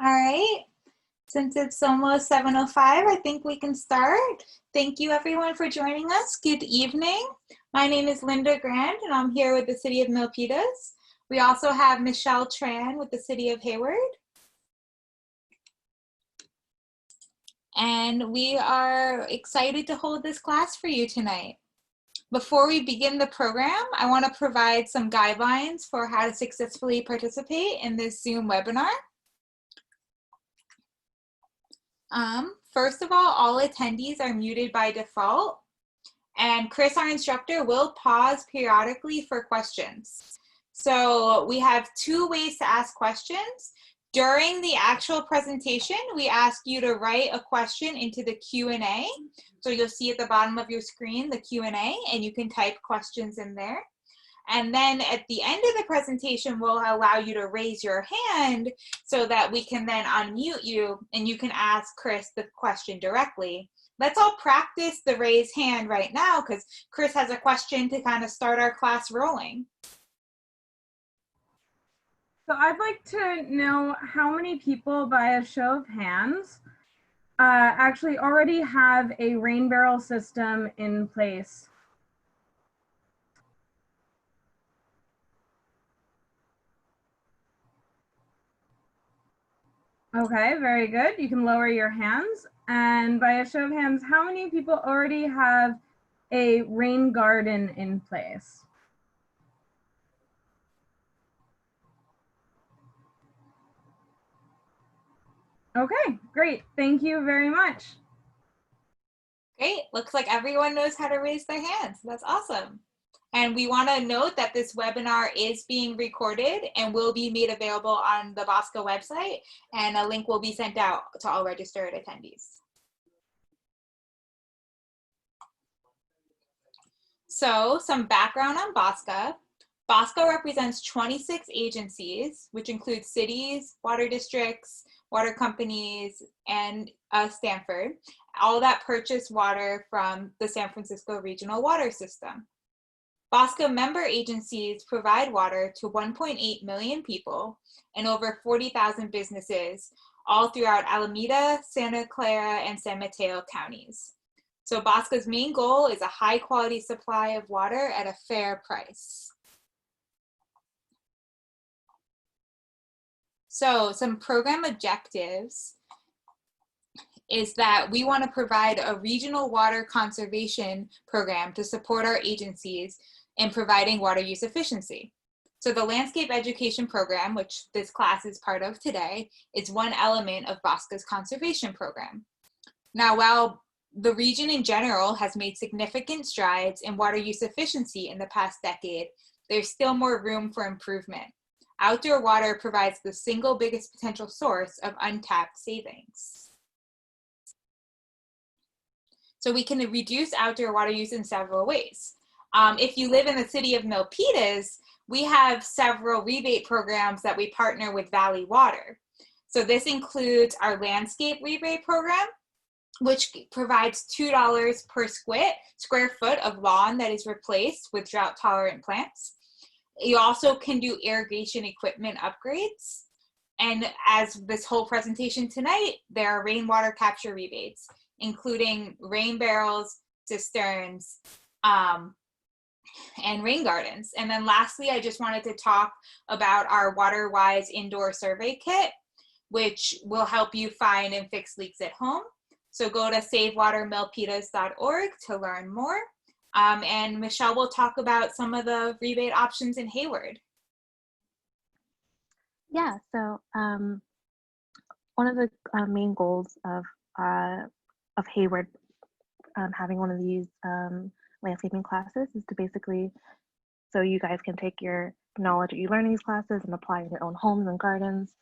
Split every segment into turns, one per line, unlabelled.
All right. Since it's almost 7:05, I think we can start. Thank you everyone for joining us. Good evening. My name is Linda Grand and I'm here with the City of Milpitas. We also have Michelle Tran with the City of Hayward. And we are excited to hold this class for you tonight. Before we begin the program, I want to provide some guidelines for how to successfully participate in this Zoom webinar. First of all attendees are muted by default, and Chris, our instructor, will pause periodically for questions. So we have two ways to ask questions. During the actual presentation, we ask you to write a question into the Q&A. So you'll see at the bottom of your screen the Q&A, and you can type questions in there. And then at the end of the presentation, we'll allow you to raise your hand so that we can then unmute you and you can ask Chris the question directly. Let's all practice the raise hand right now because Chris has a question to kind of start our class rolling.
So I'd like to know how many people, by a show of hands, actually already have a rain barrel system in place. Okay, very good. You can lower your hands. And by a show of hands, how many people already have a rain garden in place? Okay, great. Thank you very much.
Great. Looks like everyone knows how to raise their hands. That's awesome. And we want to note that this webinar is being recorded and will be made available on the Bosco website, and a link will be sent out to all registered attendees. So some background on Bosco. Bosco represents 26 agencies, which include cities, water districts, water companies, and Stanford, all that purchase water from the San Francisco Regional Water System. Bosco member agencies provide water to 1.8 million people and over 40,000 businesses all throughout Alameda, Santa Clara, and San Mateo counties. So Bosco's main goal is a high quality supply of water at a fair price. So some program objectives is that we want to provide a regional water conservation program to support our agencies in providing water use efficiency. So the landscape education program, which this class is part of today, is one element of Bosco's conservation program. Now, while the region in general has made significant strides in water use efficiency in the past decade, there's still more room for improvement. Outdoor water provides the single biggest potential source of untapped savings. So we can reduce outdoor water use in several ways. If you live in the city of Milpitas, we have several rebate programs that we partner with Valley Water. So this includes our landscape rebate program, which provides $2 per square foot of lawn that is replaced with drought tolerant plants. You also can do irrigation equipment upgrades. And as this whole presentation tonight, there are rainwater capture rebates, including rain barrels, cisterns, and rain gardens. And then lastly, I just wanted to talk about our WaterWise indoor survey kit, which will help you find and fix leaks at home. So go to savewatermilpitas.org to learn more. And Michelle will talk about some of the rebate options in Hayward.
Yeah, so one of the main goals of Hayward having one of these landscaping classes is to basically, so you guys can take your knowledge that you learn in these classes and apply in your own homes and gardens.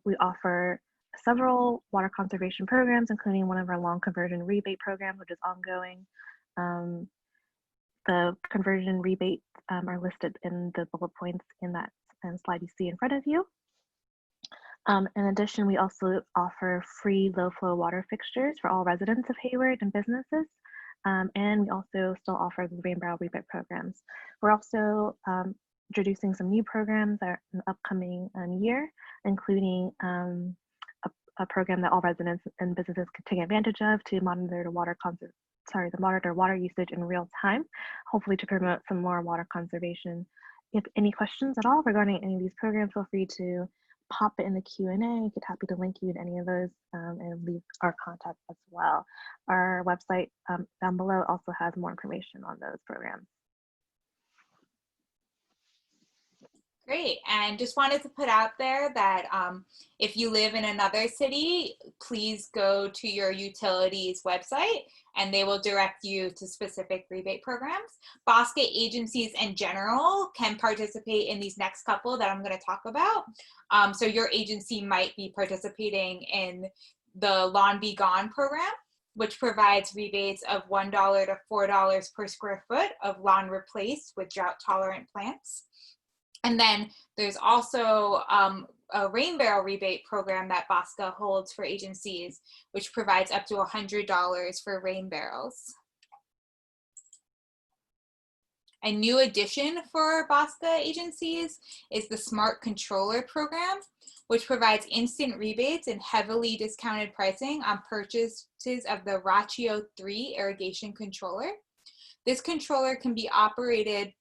We offer several water conservation programs, including one of our long conversion rebate programs, which is ongoing. The conversion rebates are listed in the bullet points in that slide you see in front of you. In addition, we also offer free low flow water fixtures for all residents of Hayward and businesses. And we also still offer the rain barrel rebate programs. We're also introducing some new programs that are in the upcoming year, including a program that all residents and businesses can take advantage of to monitor water usage in real time, hopefully to promote some more water conservation. If any questions at all regarding any of these programs, feel free to pop it in the Q&A. I'd be happy to link you to any of those and leave our contact as well. Our website down below also has more information on those programs.
Great, and just wanted to put out there that if you live in another city, please go to your utilities website and they will direct you to specific rebate programs. Bosque agencies in general can participate in these next couple that I'm going to talk about. So your agency might be participating in the Lawn Be Gone program, which provides rebates of $1 to $4 per square foot of lawn replaced with drought-tolerant plants. And then there's also a rain barrel rebate program that Bosque holds for agencies, which provides up to $100 for rain barrels. A new addition for Bosque agencies is the Smart Controller program, which provides instant rebates and heavily discounted pricing on purchases of the Rachio 3 irrigation controller. This controller can be operated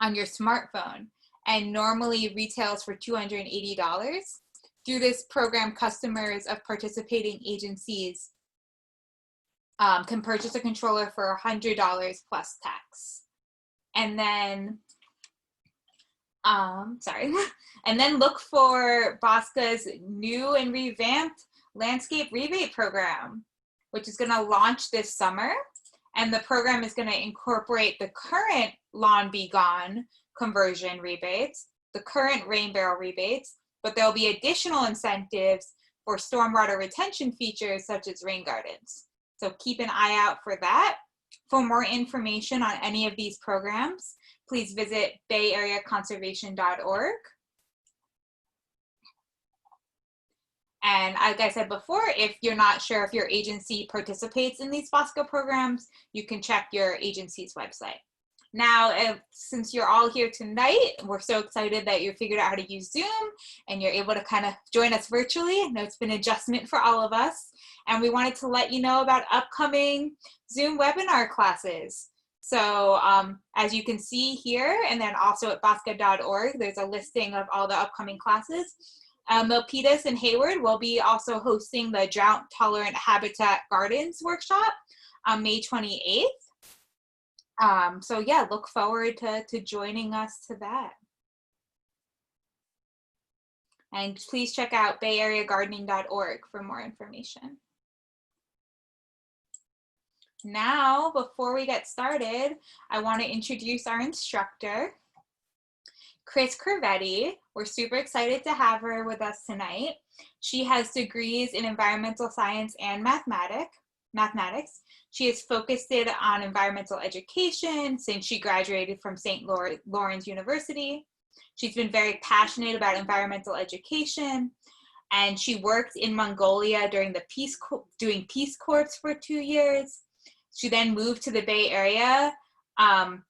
on your smartphone and normally retails for $280. Through this program, customers of participating agencies can purchase a controller for $100 plus tax. And then, and then look for Bosque's new and revamped landscape rebate program, which is gonna launch this summer. And the program is gonna incorporate the current Lawn Be Gone conversion rebates, the current rain barrel rebates, but there'll be additional incentives for stormwater retention features such as rain gardens. So keep an eye out for that. For more information on any of these programs, please visit bayareaconservation.org. And like I said before, if you're not sure if your agency participates in these Bosque programs, you can check your agency's website. Now, since you're all here tonight, we're so excited that you figured out how to use Zoom and you're able to kind of join us virtually. I know it's been an adjustment for all of us. And we wanted to let you know about upcoming Zoom webinar classes. So as you can see here, and then also at bosque.org, there's a listing of all the upcoming classes. Milpitas and Hayward will be also hosting the Drought Tolerant Habitat Gardens workshop on May 28th. So yeah, look forward to joining us to that. And please check out bayareagardening.org for more information. Now, before we get started, I want to introduce our instructor, Chris Corvetti. We're super excited to have her with us tonight. She has degrees in environmental science and mathematics. She has focused it on environmental education since she graduated from St. Lawrence University. She's been very passionate about environmental education, and she worked in Mongolia during the doing Peace Corps for 2 years. She then moved to the Bay Area and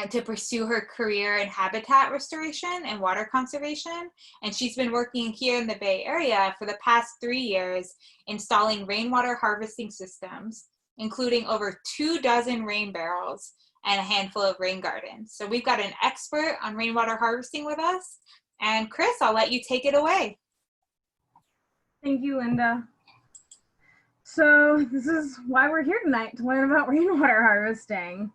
to pursue her career in habitat restoration and water conservation. And she's been working here in the Bay Area for the past 3 years, installing rainwater harvesting systems, including over 24 rain barrels and a handful of rain gardens. So we've got an expert on rainwater harvesting with us. And Chris, I'll let you take it away.
Thank you, Linda. So this is why we're here tonight, to learn about rainwater harvesting.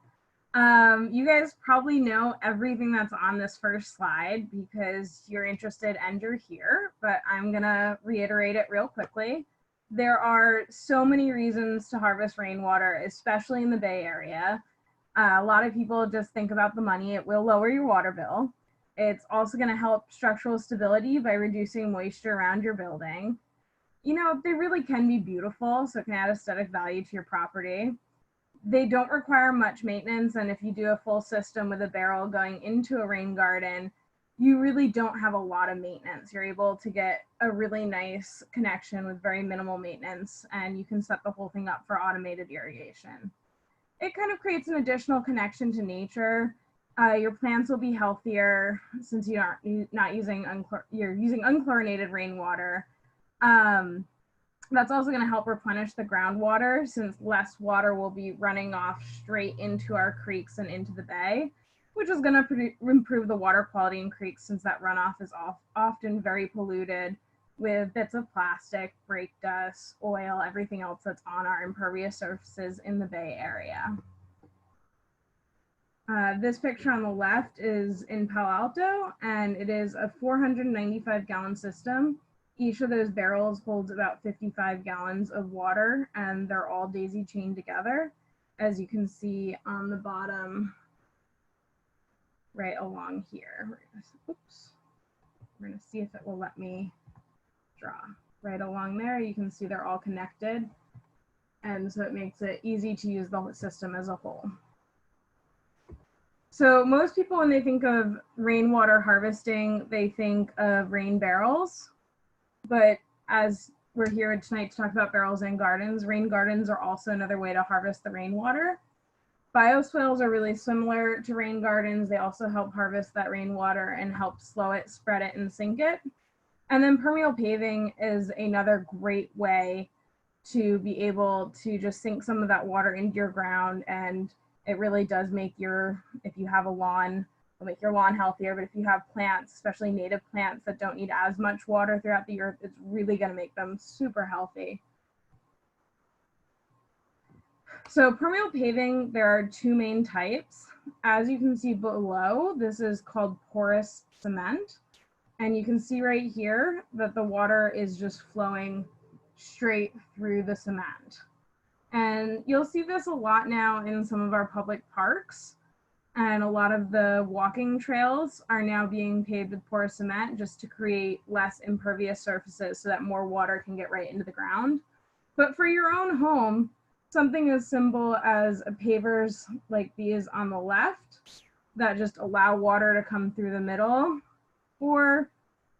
You guys probably know everything that's on this first slide because you're interested and you're here, but I'm gonna reiterate it real quickly. There are so many reasons to harvest rainwater, especially in the Bay Area. A lot of people just think about the money. It will lower your water bill. It's also gonna help structural stability by reducing moisture around your building. You know, they really can be beautiful, so it can add aesthetic value to your property. They don't require much maintenance, and if you do a full system with a barrel going into a rain garden, you really don't have a lot of maintenance. You're able to get a really nice connection with very minimal maintenance, and you can set the whole thing up for automated irrigation. It kind of creates an additional connection to nature. Your plants will be healthier since you're not using you're using unchlorinated rainwater. That's also going to help replenish the groundwater since less water will be running off straight into our creeks and into the bay, which is going to improve the water quality in creeks since that runoff is often very polluted with bits of plastic, brake dust, oil, everything else that's on our impervious surfaces in the bay area. This picture on the left is in Palo Alto, and it is a 495-gallon system. Each of those barrels holds about 55 gallons of water, and they're all daisy chained together, as you can see on the bottom right along here. Oops. We're going to see if it will let me draw. Right along there, you can see they're all connected, and so it makes it easy to use the system as a whole. So most people, when they think of rainwater harvesting, they think of rain barrels. But as we're here tonight to talk about barrels and gardens, rain gardens are also another way to harvest the rainwater. Bioswales are really similar to rain gardens. They also help harvest that rainwater and help slow it, spread it, and sink it. And then permeable paving is another great way to be able to just sink some of that water into your ground, and it really does make if you have a lawn, it'll make your lawn healthier, but if you have plants, especially native plants that don't need as much water throughout the year, it's really gonna make them super healthy. So permeable paving, there are two main types. As you can see below, this is called porous cement. And you can see right here that the water is just flowing straight through the cement. And you'll see this a lot now in some of our public parks. And a lot of the walking trails are now being paved with porous cement just to create less impervious surfaces so that more water can get right into the ground. But for your own home, something as simple as pavers like these on the left that just allow water to come through the middle, or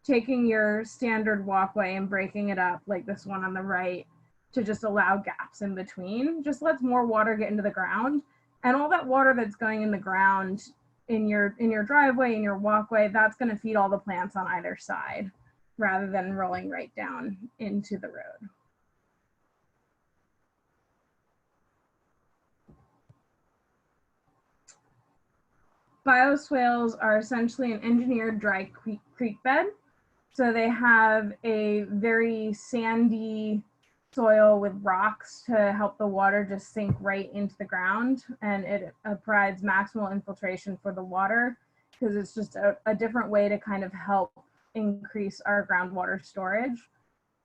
taking your standard walkway and breaking it up like this one on the right to just allow gaps in between, just lets more water get into the ground. And all that water that's going in the ground in your driveway, in your walkway, that's going to feed all the plants on either side rather than rolling right down into the road. Bioswales are essentially an engineered dry creek bed. So they have a very sandy soil with rocks to help the water just sink right into the ground, and it provides maximal infiltration for the water because it's just a different way to kind of help increase our groundwater storage.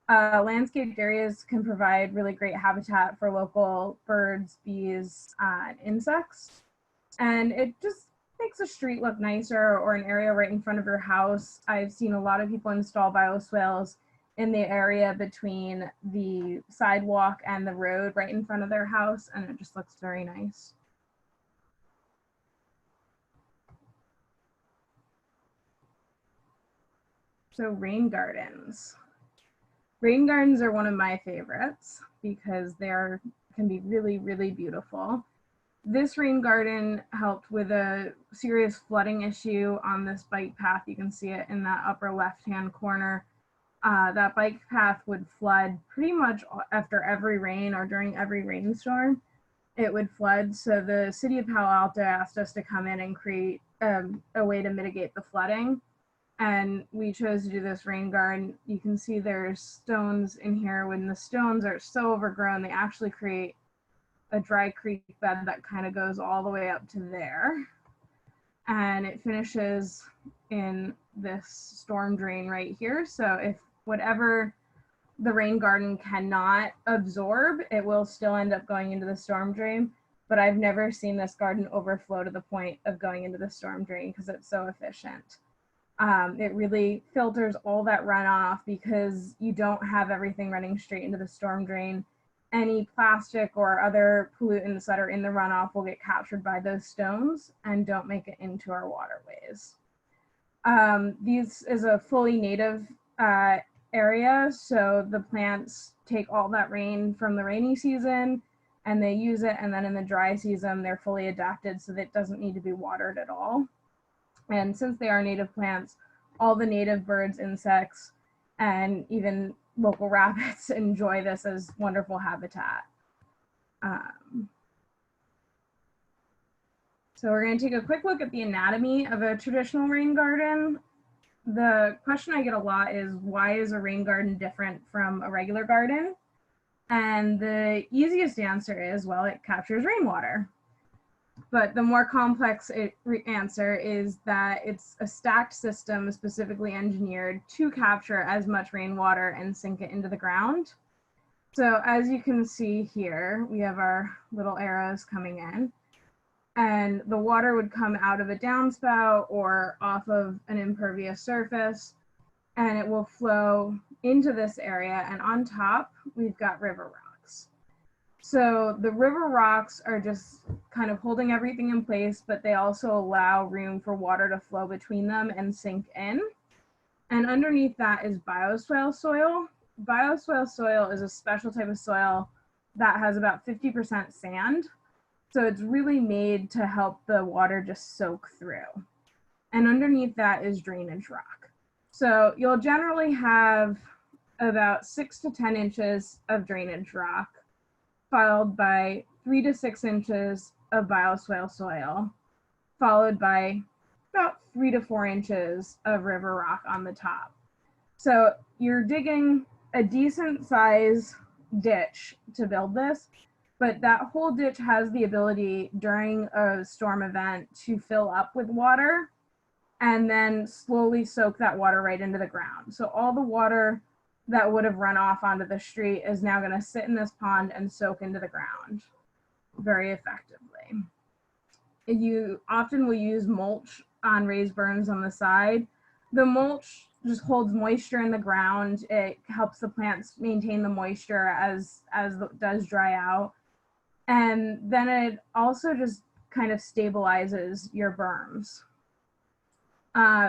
Landscaped areas can provide really great habitat for local birds, bees, and insects, and it just makes a street look nicer or an area right in front of your house. I've seen a lot of people install bioswales in the area between the sidewalk and the road right in front of their house, and it just looks very nice. So rain gardens. Rain gardens are one of my favorites because they can be really, really beautiful. This rain garden helped with a serious flooding issue on this bike path. You can see it in that upper left-hand corner. That bike path would flood pretty much after every rain or during every rainstorm. It would flood. So the city of Palo Alto asked us to come in and create a way to mitigate the flooding. And we chose to do this rain garden. You can see there's stones in here. When the stones are so overgrown, they actually create a dry creek bed that kind of goes all the way up to there. And it finishes in this storm drain right here. So if whatever the rain garden cannot absorb, it will still end up going into the storm drain. But I've never seen this garden overflow to the point of going into the storm drain because it's so efficient. It really filters all that runoff because you don't have everything running straight into the storm drain. Any plastic or other pollutants that are in the runoff will get captured by those stones and don't make it into our waterways. These is a fully native area, so the plants take all that rain from the rainy season and they use it, and then in the dry season, they're fully adapted so that it doesn't need to be watered at all. And since they are native plants, all the native birds, insects, and even local rabbits enjoy this as wonderful habitat. So we're going to take a quick look at the anatomy of a traditional rain garden. The question I get a lot is, why is a rain garden different from a regular garden? And the easiest answer is, well, it captures rainwater. But the more complex answer is that it's a stacked system specifically engineered to capture as much rainwater and sink it into the ground. So as you can see here, we have our little arrows coming in, and the water would come out of a downspout or off of an impervious surface, and it will flow into this area. And on top, we've got river rocks. So the river rocks are just kind of holding everything in place, but they also allow room for water to flow between them and sink in. And underneath that is bioswale soil. Bioswale soil is a special type of soil that has about 50% sand. So it's really made to help the water just soak through. And underneath that is drainage rock. So you'll generally have about 6 to 10 inches of drainage rock, followed by 3 to 6 inches of bioswale soil, followed by about 3 to 4 inches of river rock on the top. So you're digging a decent size ditch to build this, but that whole ditch has the ability during a storm event to fill up with water and then slowly soak that water right into the ground. So all the water that would have run off onto the street is now going to sit in this pond and soak into the ground very effectively. You often will use mulch on raised berms on the side. The mulch just holds moisture in the ground. It helps the plants maintain the moisture as it does dry out. And then it also just kind of stabilizes your berms.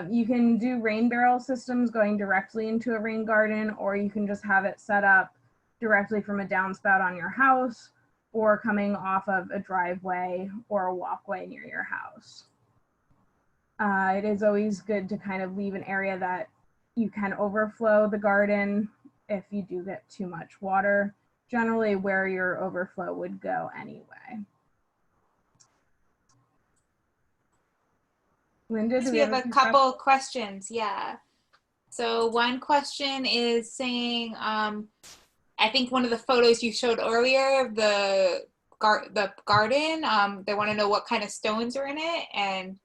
You can do rain barrel systems going directly into a rain garden, or you can just have it set up directly from a downspout on your house or coming off of a driveway or a walkway near your house. It is always good to kind of leave an area that you can overflow the garden if you do get too much water, generally where your overflow would go anyway. Linda, do
We have a couple questions, yeah. So one question is saying, I think one of the photos you showed earlier of the garden, they want to know what kind of stones are in it and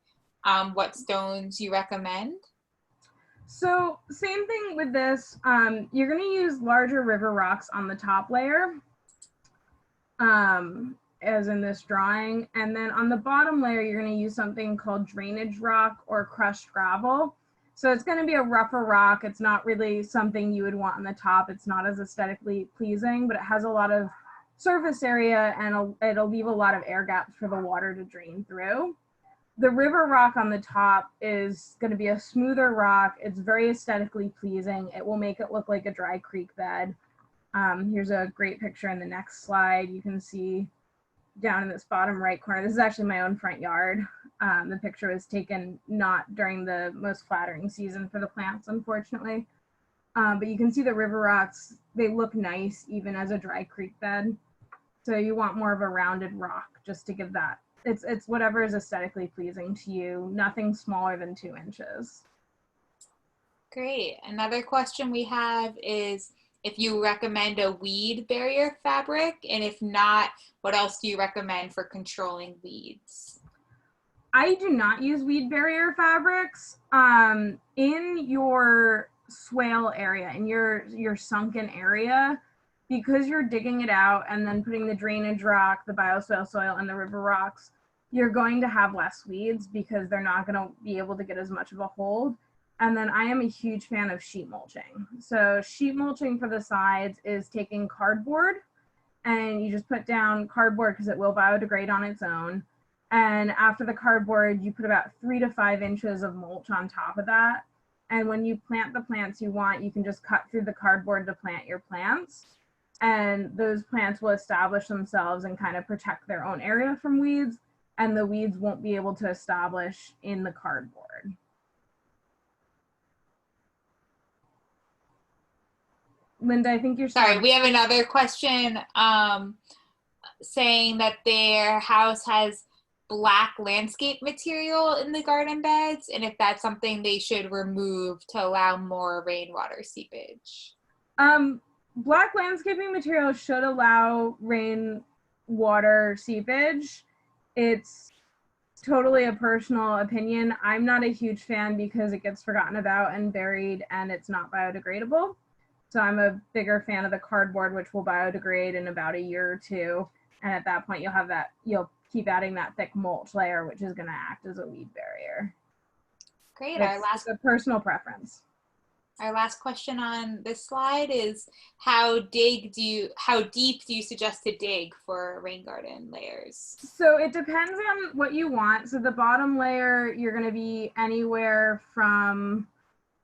what stones you recommend.
So same thing with this. You're going to use larger river rocks on the top layer, as in this drawing. And then on the bottom layer, you're going to use something called drainage rock or crushed gravel. So it's going to be a rougher rock. It's not really something you would want on the top. It's not as aesthetically pleasing, but it has a lot of surface area and it'll leave a lot of air gaps for the water to drain through. The river rock on the top is going to be a smoother rock. It's very aesthetically pleasing. It will make it look like a dry creek bed. Here's a great picture in the next slide. You can see down in this bottom right corner. This is actually my own front yard. The picture was taken not during the most flattering season for the plants, unfortunately. But you can see the river rocks. They look nice even as a dry creek bed. So you want more of a rounded rock just to give that. It's whatever is aesthetically pleasing to you, nothing smaller than 2 inches.
Great. Another question we have is if you recommend a weed barrier fabric, and if not, what else do you recommend for controlling weeds?
I do not use weed barrier fabrics. In your swale area, in your sunken area, because you're digging it out and then putting the drainage rock, the bioswale soil, and the river rocks, you're going to have less weeds because they're not going to be able to get as much of a hold. And then I am a huge fan of sheet mulching. So sheet mulching for the sides is taking cardboard, and you just put down cardboard because it will biodegrade on its own. And after the cardboard, you put about 3 to 5 inches of mulch on top of that. And when you plant the plants you want, you can just cut through the cardboard to plant your plants. and those plants will establish themselves and kind of protect their own area from weeds, and the weeds won't be able to establish in the cardboard. Linda, I think you're
sorry. We have another question saying that their house has black landscape material in the garden beds, and if that's something they should remove to allow more rainwater seepage.
Black landscaping material should allow rainwater seepage. It's totally a personal opinion. I'm not a huge fan because it gets forgotten about and buried and it's not biodegradable. So I'm a bigger fan of the cardboard, which will biodegrade in about a year or two. And at that point, you'll keep adding that thick mulch layer, which is going to act as a weed barrier.
Great.
It's a personal preference.
Our last question on this slide is how deep do you suggest to dig for rain garden layers?
So it depends on what you want. So the bottom layer, you're going to be anywhere from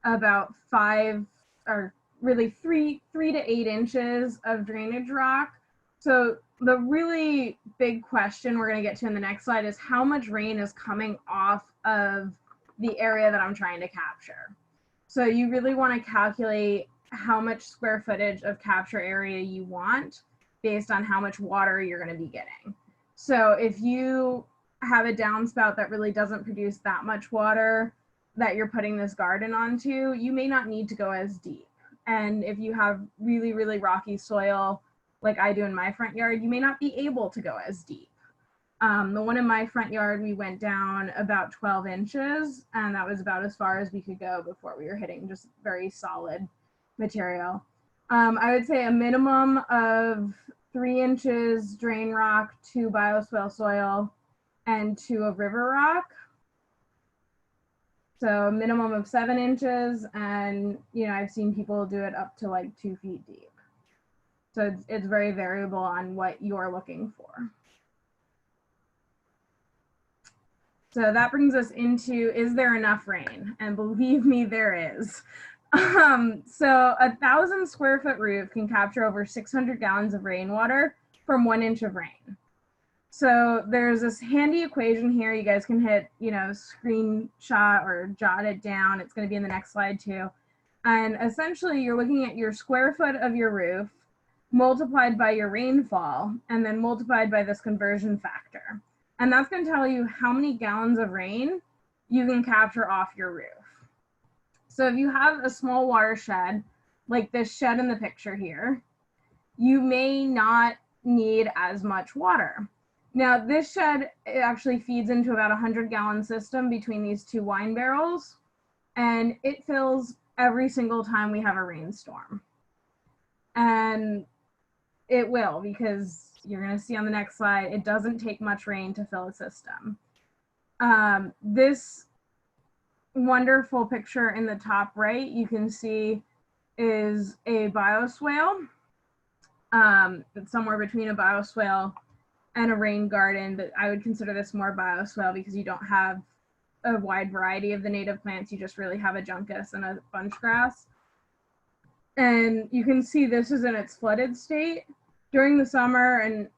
about 5 or really 3 to 8 inches of drainage rock. So the really big question we're going to get to in the next slide is how much rain is coming off of the area that I'm trying to capture. So you really want to calculate how much square footage of capture area you want based on how much water you're going to be getting. So if you have a downspout that really doesn't produce that much water that you're putting this garden onto, you may not need to go as deep. And if you have really, really rocky soil, like I do in my front yard, you may not be able to go as deep. The one in my front yard, we went down about 12 inches, and that was about as far as we could go before we were hitting just very solid material. I would say a minimum of 3 inches drain rock, 2 bioswale soil, and 2 of river rock. So a minimum of 7 inches, and I've seen people do it up to like 2 feet deep. So it's very variable on what you're looking for. So that brings us into, is there enough rain? And believe me, there is. So 1,000 square foot roof can capture over 600 gallons of rainwater from 1 inch of rain. So there's this handy equation here. You guys can hit, screenshot or jot it down. It's going to be in the next slide too. And essentially you're looking at your square foot of your roof multiplied by your rainfall and then multiplied by this conversion factor. And that's going to tell you how many gallons of rain you can capture off your roof. So if you have a small watershed, like this shed in the picture here, you may not need as much water. Now this shed, it actually feeds into about 100-gallon system between these 2 wine barrels, and it fills every single time we have a rainstorm. And it will, because you're going to see on the next slide, it doesn't take much rain to fill a system. This wonderful picture in the top right, you can see is a bioswale. It's somewhere between a bioswale and a rain garden, but I would consider this more bioswale because you don't have a wide variety of the native plants. You just really have a juncus and a bunch grass. And you can see this is in its flooded state. During the summer and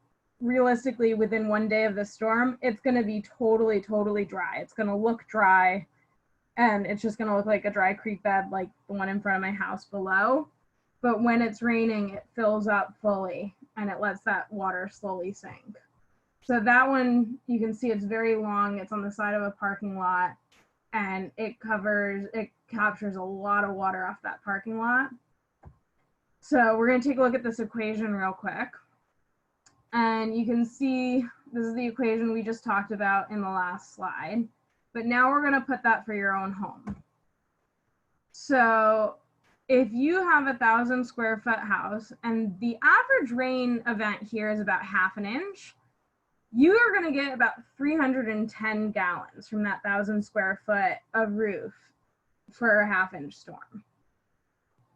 realistically within 1 day of the storm, it's going to be totally, totally dry. It's going to look dry, and it's just going to look like a dry creek bed like the one in front of my house below. But when it's raining, it fills up fully and it lets that water slowly sink. So that one, you can see it's very long. It's on the side of a parking lot, and it captures a lot of water off that parking lot. So we're going to take a look at this equation real quick. And you can see this is the equation we just talked about in the last slide. But now we're going to put that for your own home. So if you have 1,000 square foot house and the average rain event here is about 1/2 inch, you are going to get about 310 gallons from that 1,000 square foot of roof for a 1/2 inch storm.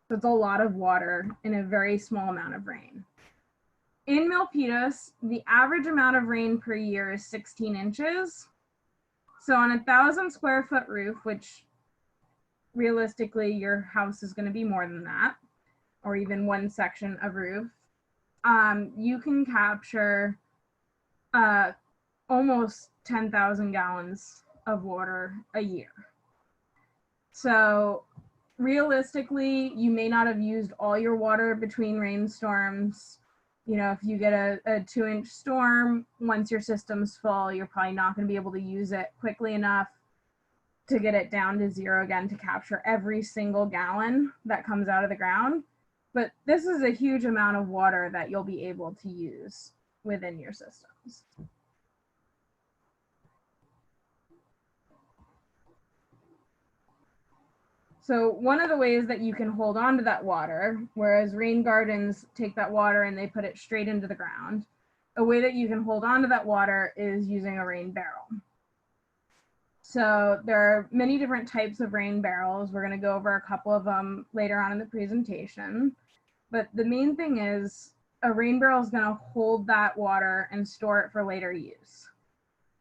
So it's a lot of water in a very small amount of rain. In Milpitas, the average amount of rain per year is 16 inches. So on 1,000 square foot roof, which realistically your house is going to be more than that, or even one section of roof, you can capture almost 10,000 gallons of water a year. So realistically, you may not have used all your water between rainstorms. You know, if you get a 2-inch storm, once your system's full, you're probably not going to be able to use it quickly enough to get it down to zero again to capture every single gallon that comes out of the ground. But this is a huge amount of water that you'll be able to use within your systems. So one of the ways that you can hold on to that water, whereas rain gardens take that water and they put it straight into the ground, a way that you can hold on to that water is using a rain barrel. So there are many different types of rain barrels. We're going to go over a couple of them later on in the presentation. But the main thing is a rain barrel is going to hold that water and store it for later use.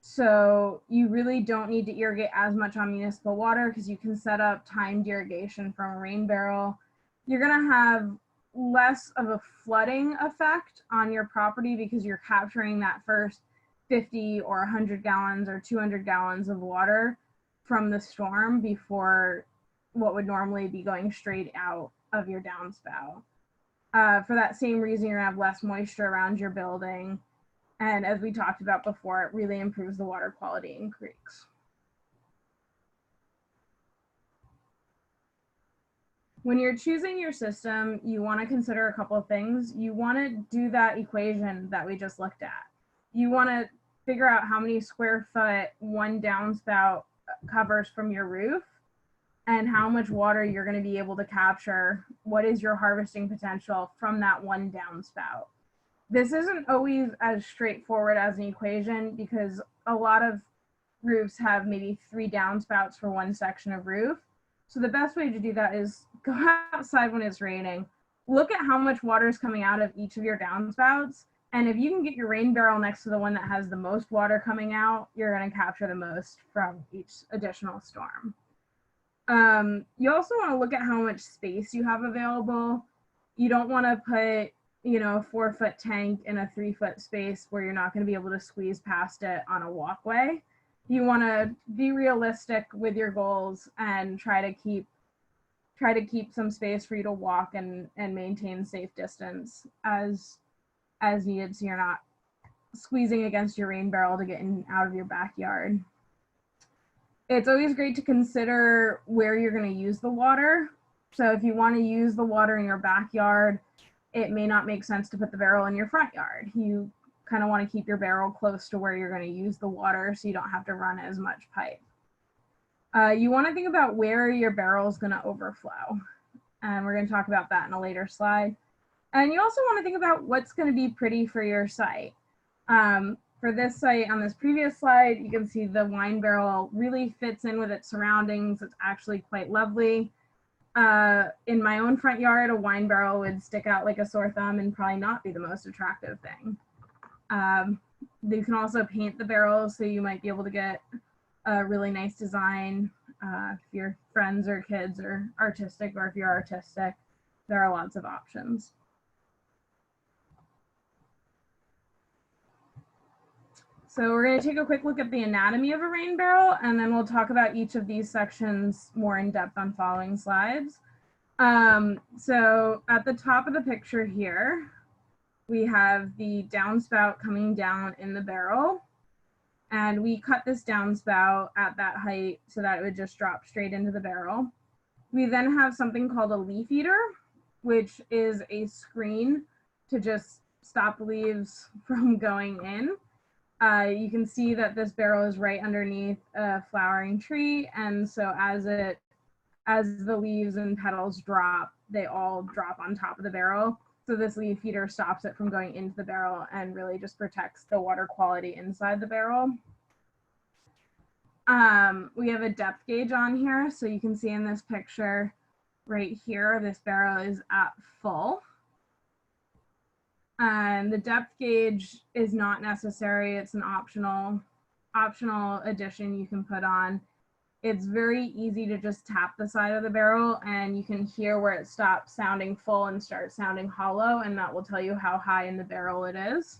So you really don't need to irrigate as much on municipal water because you can set up timed irrigation from a rain barrel. You're going to have less of a flooding effect on your property because you're capturing that first 50 or 100 gallons or 200 gallons of water from the storm before what would normally be going straight out of your downspout. For that same reason, you're going to have less moisture around your building. And as we talked about before, it really improves the water quality in creeks. When you're choosing your system, you want to consider a couple of things. You want to do that equation that we just looked at. You want to figure out how many square foot one downspout covers from your roof and how much water you're going to be able to capture. What is your harvesting potential from that one downspout? This isn't always as straightforward as an equation because a lot of roofs have maybe 3 downspouts for one section of roof. So the best way to do that is go outside when it's raining, look at how much water is coming out of each of your downspouts. And if you can get your rain barrel next to the one that has the most water coming out, you're going to capture the most from each additional storm. You also want to look at how much space you have available. You don't want to put, you know, a 4-foot tank in a 3-foot space where you're not going to be able to squeeze past it on a walkway. You want to be realistic with your goals and try to keep some space for you to walk and maintain safe distance as needed, so you're not squeezing against your rain barrel to get in out of your backyard. It's always great to consider where you're going to use the water. So if you want to use the water in your backyard, it may not make sense to put the barrel in your front yard. You kind of want to keep your barrel close to where you're going to use the water so you don't have to run as much pipe. You want to think about where your barrel is going to overflow. And we're going to talk about that in a later slide. And you also want to think about what's going to be pretty for your site. For this site on this previous slide, you can see the wine barrel really fits in with its surroundings. It's actually quite lovely. In my own front yard, a wine barrel would stick out like a sore thumb and probably not be the most attractive thing. You can also paint the barrel, so you might be able to get a really nice design. If your friends or kids are artistic, or if you're artistic, there are lots of options. So we're going to take a quick look at the anatomy of a rain barrel, and then we'll talk about each of these sections more in depth on following slides. So at the top of the picture here, we have the downspout coming down in the barrel, and we cut this downspout at that height so that it would just drop straight into the barrel. We then have something called a leaf eater, which is a screen to just stop the leaves from going in. You can see that this barrel is right underneath a flowering tree, and so as the leaves and petals drop, they all drop on top of the barrel. So this leaf feeder stops it from going into the barrel and really just protects the water quality inside the barrel. We have a depth gauge on here, so you can see in this picture right here, this barrel is at full. And the depth gauge is not necessary. It's an optional addition you can put on. it's very easy to just tap the side of the barrel and you can hear where it stops sounding full and starts sounding hollow, and that will tell you how high in the barrel it is.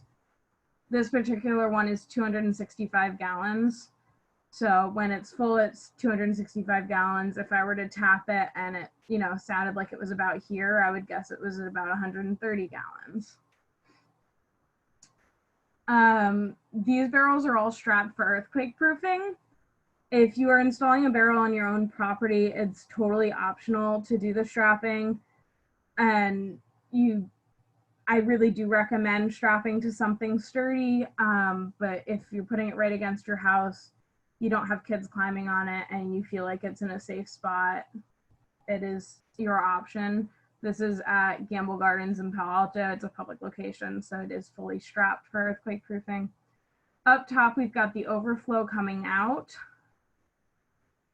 This particular one is 265 gallons. So when it's full, it's 265 gallons. If I were to tap it and it, you know, sounded like it was about here, I would guess it was at about 130 gallons. These barrels are all strapped for earthquake proofing. If you are installing a barrel on your own property, it's totally optional to do the strapping. And I really do recommend strapping to something sturdy. But if you're putting it right against your house, you don't have kids climbing on it, and you feel like it's in a safe spot, it is your option. This is at Gamble Gardens in Palo Alto. It's a public location, so it is fully strapped for earthquake proofing. Up top, we've got the overflow coming out.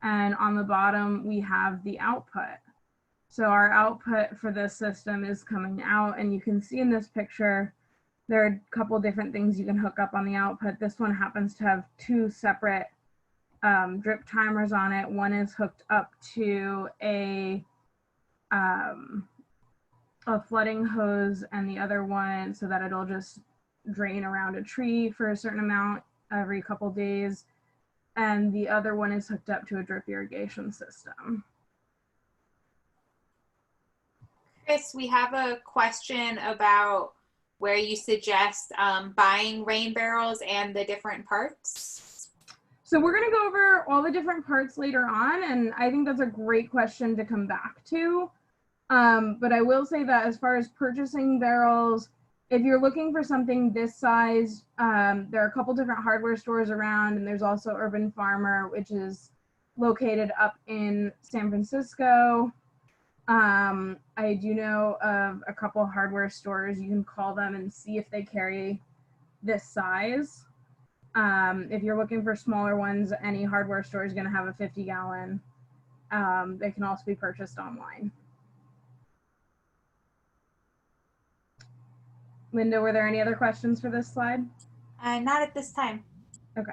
And on the bottom, we have the output. So our output for this system is coming out, and you can see in this picture, there are a couple different things you can hook up on the output. This one happens to have two separate drip timers on it. One is hooked up to a flooding hose, and the other one so that it'll just drain around a tree for a certain amount every couple days. And the other one is hooked up to a drip irrigation system.
Chris, we have a question about where you suggest buying rain barrels and the different parts.
So we're going to go over all the different parts later on, and I think that's a great question to come back to. But I will say that as far as purchasing barrels, if you're looking for something this size, there are a couple different hardware stores around, and there's also Urban Farmer, which is located up in San Francisco. I do know of a couple hardware stores. You can call them and see if they carry this size. If you're looking for smaller ones, any hardware store is going to have a 50-gallon. They can also be purchased online. Linda, were there any other questions for this slide?
Not at this time.
Okay.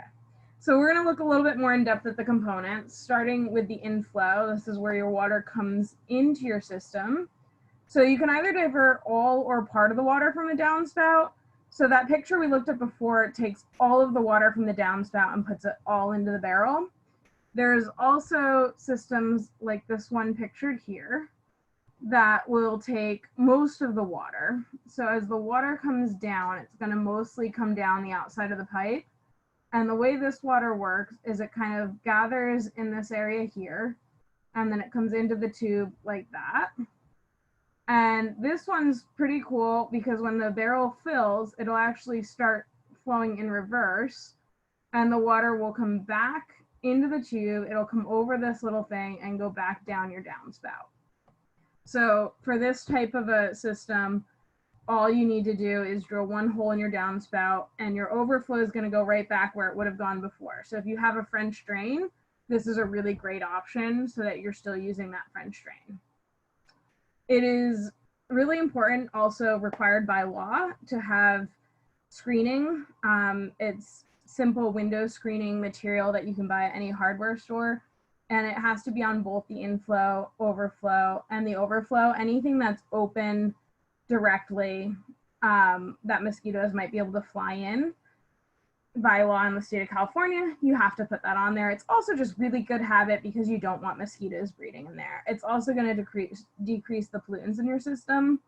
So we're going to look a little bit more in depth at the components, starting with the inflow. This is where your water comes into your system. So you can either divert all or part of the water from the downspout. So that picture we looked at before takes all of the water from the downspout and puts it all into the barrel. There's also systems like this one pictured here that will take most of the water. So as the water comes down, it's going to mostly come down the outside of the pipe. And the way this water works is it kind of gathers in this area here, and then it comes into the tube like that. And this one's pretty cool because when the barrel fills, it'll actually start flowing in reverse, and the water will come back into the tube. It'll come over this little thing and go back down your downspout. So for this type of a system, all you need to do is drill one hole in your downspout, and your overflow is going to go right back where it would have gone before. So if you have a French drain, this is a really great option so that you're still using that French drain. It is really important, also required by law, to have screening. It's simple window screening material that you can buy at any hardware store. And it has to be on both the inflow, overflow, and the overflow. Anything that's open directly that mosquitoes might be able to fly in. By law in the state of California, you have to put that on there. It's also just really good habit because you don't want mosquitoes breeding in there. It's also going to decrease the pollutants in your system.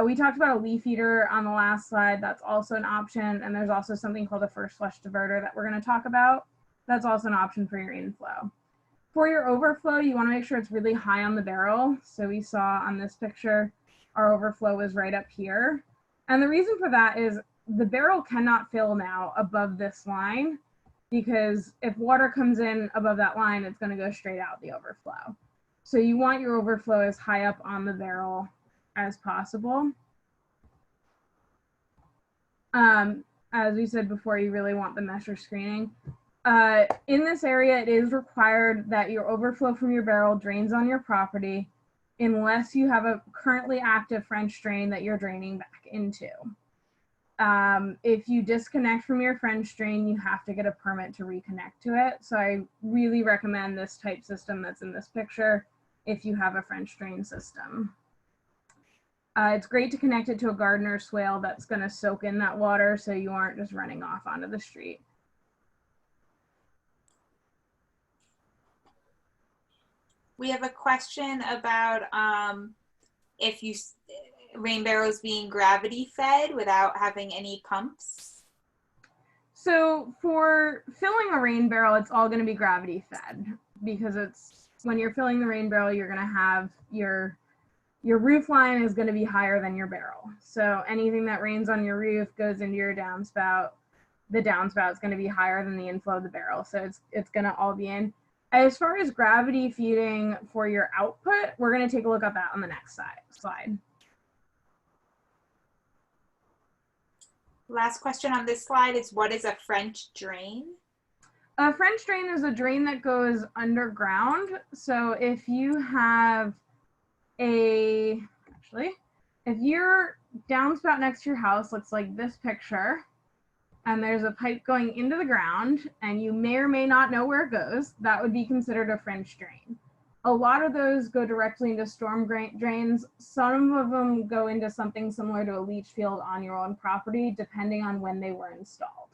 We talked about a leaf eater on the last slide. That's also an option. And there's also something called a first flush diverter that we're going to talk about. That's also an option for your inflow. For your overflow, you want to make sure it's really high on the barrel. So we saw on this picture, our overflow is right up here. And the reason for that is the barrel cannot fill now above this line, because if water comes in above that line, it's going to go straight out the overflow. So you want your overflow as high up on the barrel as possible. As we said before, you really want the mesher screening. In this area, it is required that your overflow from your barrel drains on your property unless you have a currently active French drain that you're draining back into. If you disconnect from your French drain, you have to get a permit to reconnect to it. So I really recommend this type system that's in this picture if you have a French drain system. It's great to connect it to a gardener swale that's going to soak in that water so you aren't just running off onto the street.
We have a question about if rain barrels being gravity fed without having any pumps.
So for filling a rain barrel, it's all going to be gravity fed because when you're filling the rain barrel, you're going to have your roof line is going to be higher than your barrel. So anything that rains on your roof goes into your downspout. The downspout is going to be higher than the inflow of the barrel. So it's going to all be in. As far as gravity feeding for your output, we're going to take a look at that on the next slide.
Last question on this slide is, what is a French drain?
A French drain is a drain that goes underground. So if you have if your downspout next to your house looks like this picture, and there's a pipe going into the ground, and you may or may not know where it goes, that would be considered a French drain. A lot of those go directly into storm drains. Some of them go into something similar to a leach field on your own property, depending on when they were installed.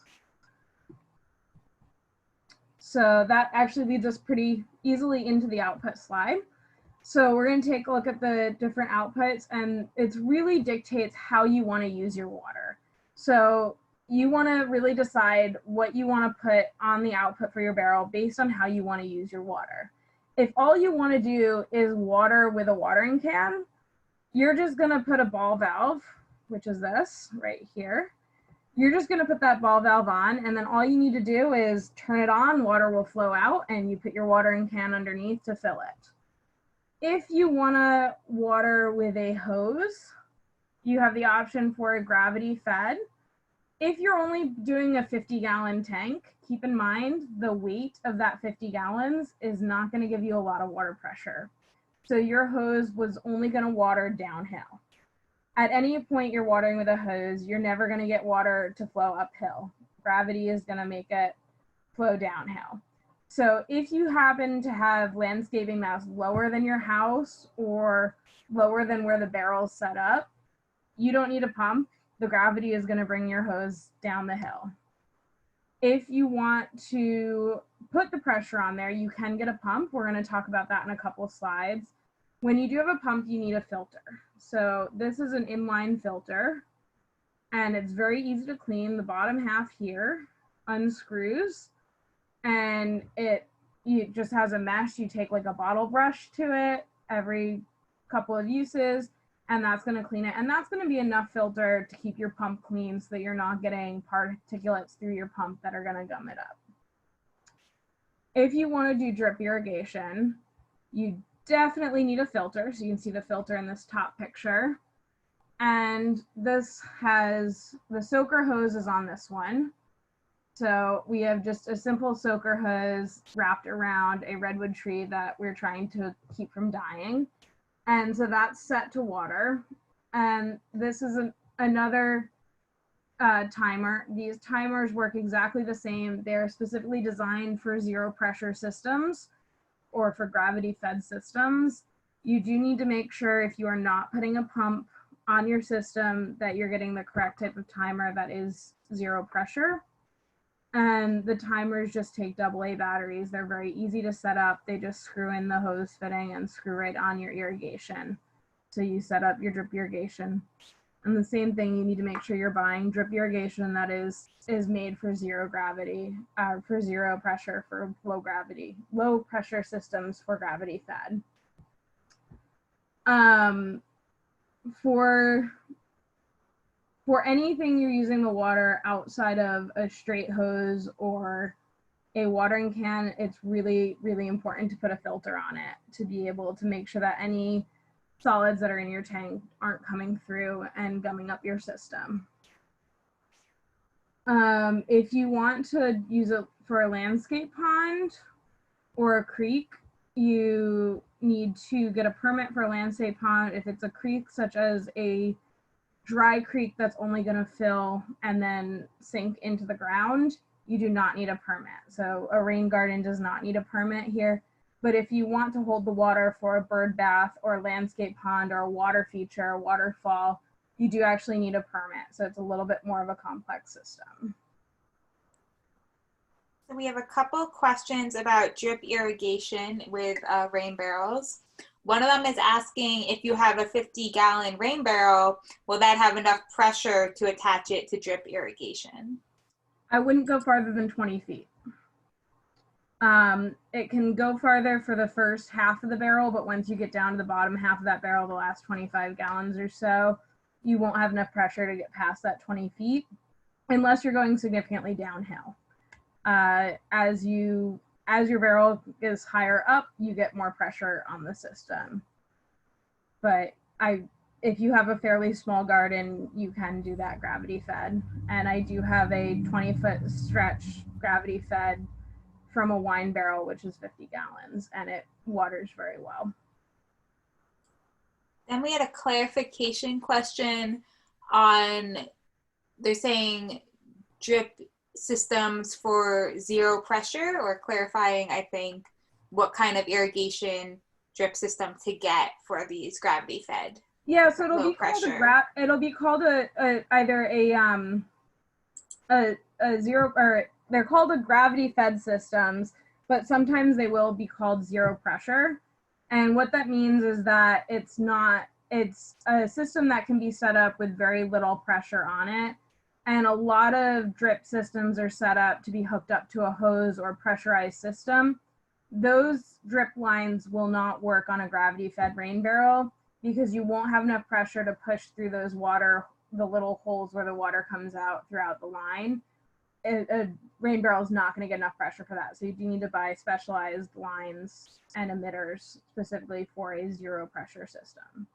So that actually leads us pretty easily into the output slide. So we're going to take a look at the different outputs, and it really dictates how you want to use your water. So you want to really decide what you want to put on the output for your barrel based on how you want to use your water. If all you want to do is water with a watering can, you're just going to put a ball valve, which is this right here. You're just going to put that ball valve on, and then all you need to do is turn it on, water will flow out, and you put your watering can underneath to fill it. If you want to water with a hose, you have the option for a gravity fed. If you're only doing a 50-gallon tank, keep in mind the weight of that 50 gallons is not going to give you a lot of water pressure. So your hose was only going to water downhill. At any point you're watering with a hose, you're never going to get water to flow uphill. Gravity is going to make it flow downhill. So if you happen to have landscaping that's lower than your house or lower than where the barrel's set up, you don't need a pump. The gravity is going to bring your hose down the hill. If you want to put the pressure on there, you can get a pump. We're going to talk about that in a couple slides. When you do have a pump, you need a filter. So this is an inline filter, and it's very easy to clean. The bottom half here unscrews, and it just has a mesh. You take like a bottle brush to it every couple of uses, and that's going to clean it. And that's going to be enough filter to keep your pump clean so that you're not getting particulates through your pump that are going to gum it up. If you want to do drip irrigation, you definitely need a filter. So you can see the filter in this top picture. And this has the soaker hose is on this one. So we have just a simple soaker hose wrapped around a redwood tree that we're trying to keep from dying. And so that's set to water. And this is another timer. These timers work exactly the same. They're specifically designed for zero pressure systems or for gravity fed systems. You do need to make sure if you are not putting a pump on your system that you're getting the correct type of timer that is zero pressure. And the timers just take AA batteries. They're very easy to set up. They just screw in the hose fitting and screw right on your irrigation. So you set up your drip irrigation. And the same thing, you need to make sure you're buying drip irrigation that is made for zero gravity, for zero pressure, for low pressure systems for gravity fed. For anything you're using the water outside of a straight hose or a watering can, it's really, really important to put a filter on it to be able to make sure that any solids that are in your tank aren't coming through and gumming up your system. If you want to use it for a landscape pond or a creek, you need to get a permit for a landscape pond. If it's a creek such as a dry creek that's only going to fill and then sink into the ground, you do not need a permit. So a rain garden does not need a permit here. But if you want to hold the water for a bird bath or a landscape pond or a water feature, a waterfall, you do actually need a permit. So it's a little bit more of a complex system.
So we have a couple questions about drip irrigation with rain barrels. One of them is asking if you have a 50-gallon rain barrel, will that have enough pressure to attach it to drip irrigation?
I wouldn't go farther than 20 feet. It can go farther for the first half of the barrel, but once you get down to the bottom half of that barrel, the last 25 gallons or so, you won't have enough pressure to get past that 20 feet unless you're going significantly downhill. As your barrel is higher up, you get more pressure on the system. But if you have a fairly small garden, you can do that gravity fed. And I do have a 20-foot stretch gravity fed from a wine barrel, which is 50 gallons, and it waters very well.
Then we had a clarification question on, they're saying drip systems for zero pressure, or clarifying, I think, what kind of irrigation drip system to get for these gravity fed.
Yeah, so it'll be called either a zero, or they're called a gravity fed systems, but sometimes they will be called zero pressure. And what that means is that it's a system that can be set up with very little pressure on it. And a lot of drip systems are set up to be hooked up to a hose or pressurized system. Those drip lines will not work on a gravity fed rain barrel because you won't have enough pressure to push through the little holes where the water comes out throughout the line. A rain barrel is not going to get enough pressure for that. So you do need to buy specialized lines and emitters specifically for a zero pressure system.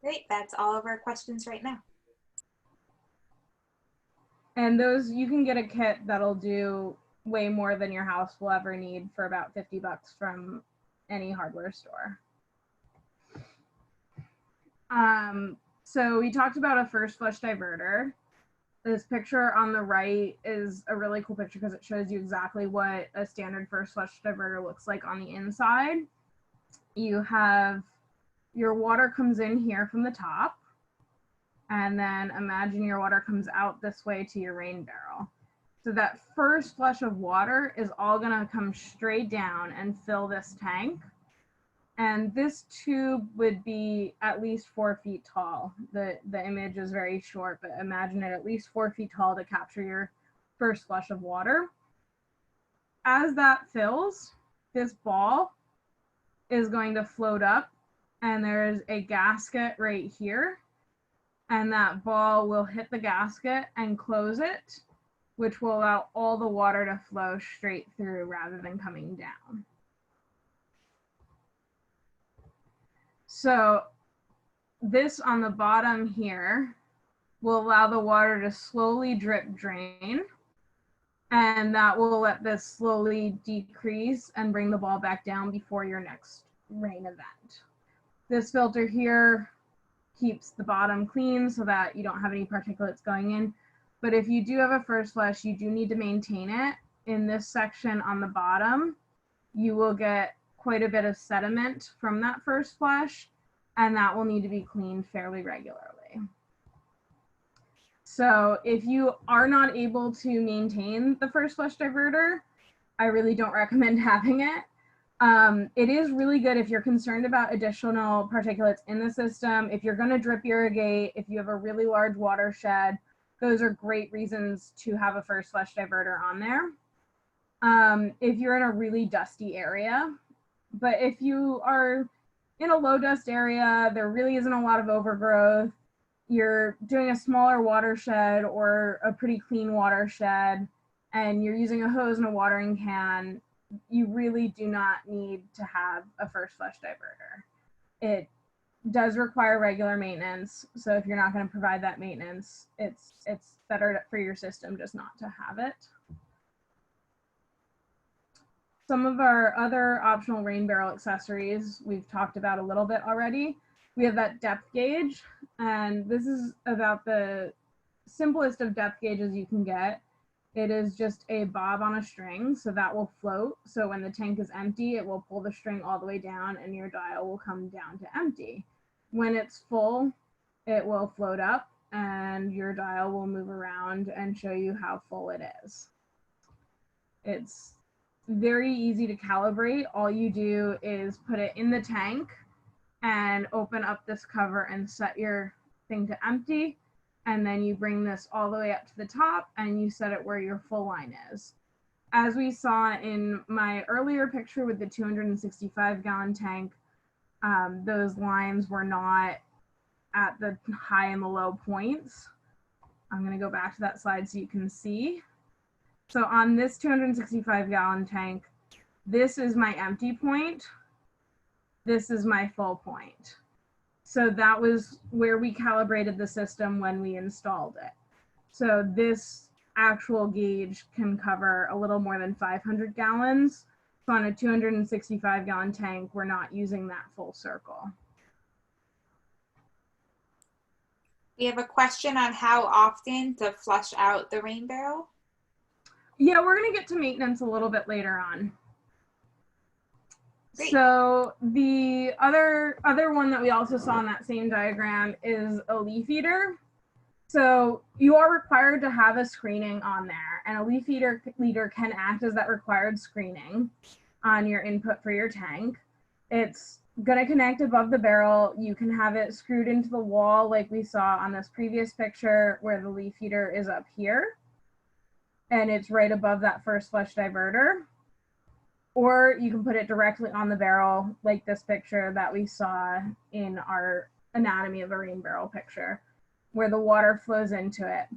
Great, that's all of our questions right now.
And those, you can get a kit that'll do way more than your house will ever need for about $50 from any hardware store. So we talked about a first flush diverter. This picture on the right is a really cool picture because it shows you exactly what a standard first flush diverter looks like on the inside. You have your water comes in here from the top, and then imagine your water comes out this way to your rain barrel. So that first flush of water is all gonna come straight down and fill this tank. And this tube would be at least 4 feet tall. The image is very short, but imagine it at least 4 feet tall to capture your first flush of water. As that fills, this ball is going to float up, and there's a gasket right here. And that ball will hit the gasket and close it, which will allow all the water to flow straight through rather than coming down. So this on the bottom here will allow the water to slowly drip drain, and that will let this slowly decrease and bring the ball back down before your next rain event. This filter here keeps the bottom clean so that you don't have any particulates going in. But if you do have a first flush, you do need to maintain it. In this section on the bottom, you will get quite a bit of sediment from that first flush, and that will need to be cleaned fairly regularly. So if you are not able to maintain the first flush diverter, I really don't recommend having it. It is really good if you're concerned about additional particulates in the system. If you're going to drip irrigate, if you have a really large watershed, those are great reasons to have a first flush diverter on there. If you're in a really dusty area, but if you are in a low dust area, there really isn't a lot of overgrowth, you're doing a smaller watershed or a pretty clean watershed, and you're using a hose and a watering can, you really do not need to have a first flush diverter. It does require regular maintenance, so if you're not going to provide that maintenance, it's better for your system just not to have it. some of our other optional rain barrel accessories we've talked about a little bit already. We have that depth gauge, and this is about the simplest of depth gauges you can get. It is just a bob on a string, so that will float. So when the tank is empty, it will pull the string all the way down and your dial will come down to empty. When it's full, it will float up and your dial will move around and show you how full it is. It's very easy to calibrate. All you do is put it in the tank and open up this cover and set your thing to empty. And then you bring this all the way up to the top and you set it where your full line is. As we saw in my earlier picture with the 265-gallon tank, those lines were not at the high and the low points. I'm going to go back to that slide so you can see. So on this 265-gallon tank, this is my empty point. This is my full point. So that was where we calibrated the system when we installed it. So this actual gauge can cover a little more than 500 gallons. So on a 265-gallon tank, we're not using that full circle.
We have a question on how often to flush out the rain barrel.
Yeah, we're going to get to maintenance a little bit later on.
Great.
So the other one that we also saw in that same diagram is a leaf eater. So you are required to have a screening on there, and a leaf eater can act as that required screening on your input for your tank. It's going to connect above the barrel. You can have it screwed into the wall like we saw on this previous picture where the leaf eater is up here, and it's right above that first flush diverter. Or you can put it directly on the barrel like this picture that we saw in our anatomy of a rain barrel picture, where the water flows into it.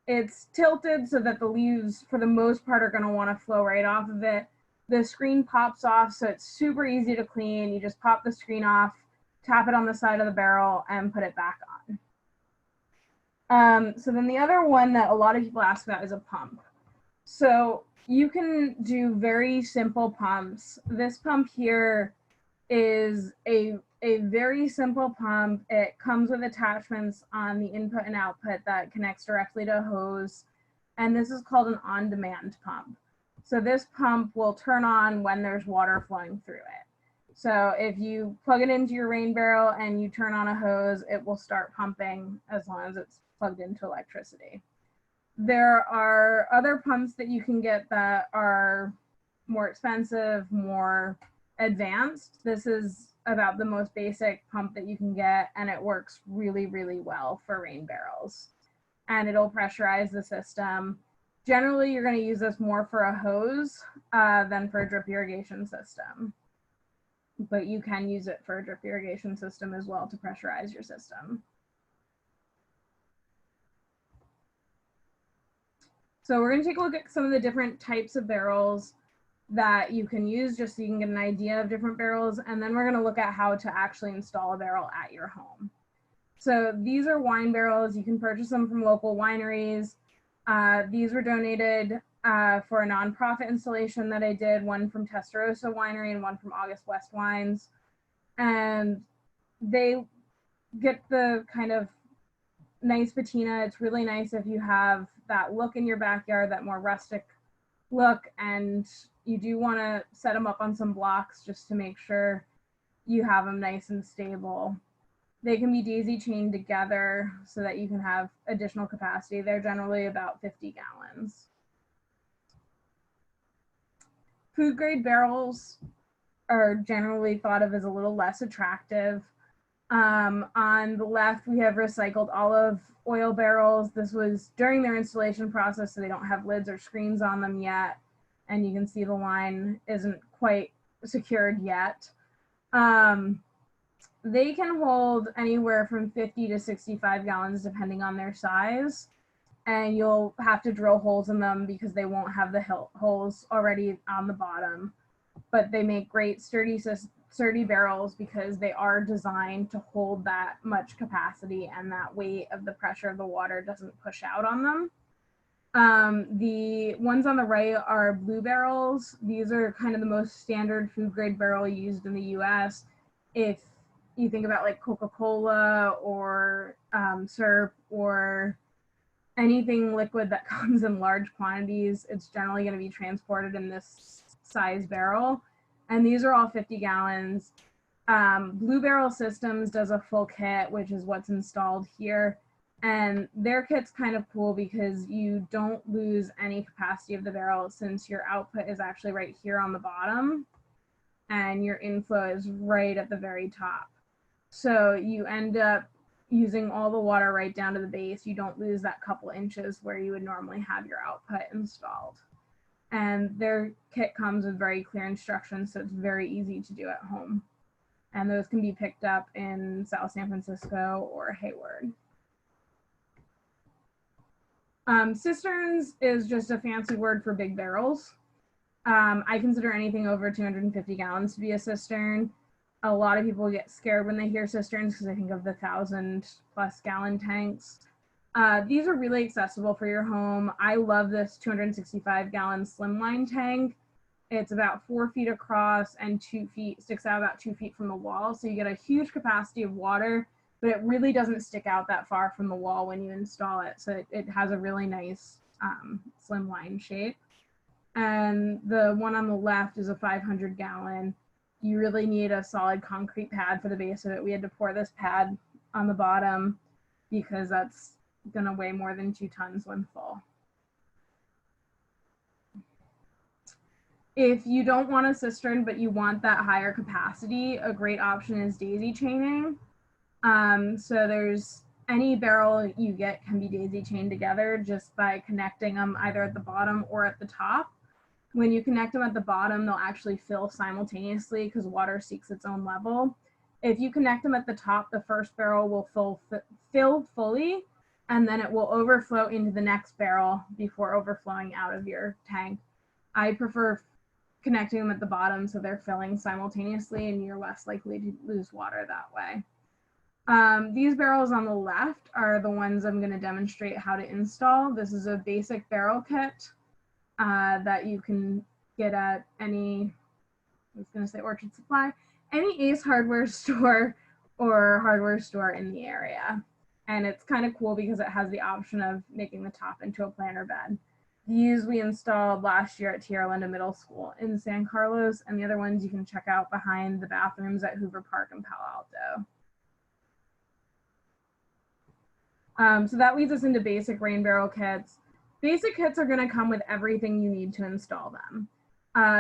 It's tilted so that the leaves, for the most part, are going to want to flow right off of it. The screen pops off, so it's super easy to clean. You just pop the screen off, tap it on the side of the barrel, and put it back on. So then the other one that a lot of people ask about is a pump. So you can do very simple pumps. This pump here is a very simple pump. It comes with attachments on the input and output that connects directly to a hose. And this is called an on-demand pump. So this pump will turn on when there's water flowing through it. So if you plug it into your rain barrel and you turn on a hose, it will start pumping as long as it's plugged into electricity. There are other pumps that you can get that are more expensive, more advanced. This is about the most basic pump that you can get, and it works really, really well for rain barrels. And it'll pressurize the system. Generally, you're going to use this more for a hose than for a drip irrigation system. But you can use it for a drip irrigation system as well to pressurize your system. So we're going to take a look at some of the different types of barrels that you can use just so you can get an idea of different barrels. And then we're going to look at how to actually install a barrel at your home. So these are wine barrels. You can purchase them from local wineries. These were donated for a nonprofit installation that I did, one from Testarossa Winery and one from August West Wines. And they get the kind of nice patina. It's really nice if you have that look in your backyard, that more rustic look, and you do want to set them up on some blocks just to make sure you have them nice and stable. They can be daisy chained together so that you can have additional capacity. They're generally about 50 gallons. Food grade barrels are generally thought of as a little less attractive. On the left, we have recycled olive oil barrels. This was during their installation process, so they don't have lids or screens on them yet. And you can see the line isn't quite secured yet. They can hold anywhere from 50 to 65 gallons depending on their size. And you'll have to drill holes in them because they won't have the holes already on the bottom. But they make great sturdy barrels because they are designed to hold that much capacity, and that weight of the pressure of the water doesn't push out on them. The ones on the right are blue barrels. These are kind of the most standard food grade barrel used in the US. If you think about like Coca-Cola or syrup or anything liquid that comes in large quantities, it's generally going to be transported in this size barrel. And these are all 50 gallons. Blue Barrel Systems does a full kit, which is what's installed here. And their kit's kind of cool because you don't lose any capacity of the barrel since your output is actually right here on the bottom and your inflow is right at the very top. So you end up using all the water right down to the base. You don't lose that couple inches where you would normally have your output installed. And their kit comes with very clear instructions, so it's very easy to do at home. And those can be picked up in South San Francisco or Hayward. Cisterns is just a fancy word for big barrels. I consider anything over 250 gallons to be a cistern. A lot of people get scared when they hear cisterns because they think of the 1,000+ gallon tanks. These are really accessible for your home. I love this 265 gallon slimline tank. It's about 4 feet across and 2 feet, sticks out about 2 feet from the wall. So you get a huge capacity of water, but it really doesn't stick out that far from the wall when you install it. So it has a really nice slimline shape. And the one on the left is a 500 gallon. You really need a solid concrete pad for the base of it. We had to pour this pad on the bottom because that's gonna weigh more than 2 tons when full. If you don't want a cistern, but you want that higher capacity, a great option is daisy chaining. So there's any barrel you get can be daisy chained together just by connecting them either at the bottom or at the top. When you connect them at the bottom, they'll actually fill simultaneously because water seeks its own level. If you connect them at the top, the first barrel will fill fully, and then it will overflow into the next barrel before overflowing out of your tank. I prefer connecting them at the bottom so they're filling simultaneously and you're less likely to lose water that way. These barrels on the left are the ones I'm going to demonstrate how to install. This is a basic barrel kit that you can get at any, I was going to say Orchard Supply, any Ace hardware store or hardware store in the area. And it's kind of cool because it has the option of making the top into a planter bed. These we installed last year at Tierra Linda Middle School in San Carlos, and the other ones you can check out behind the bathrooms at Hoover Park in Palo Alto. So that leads us into basic rain barrel kits. Basic kits are going to come with everything you need to install them.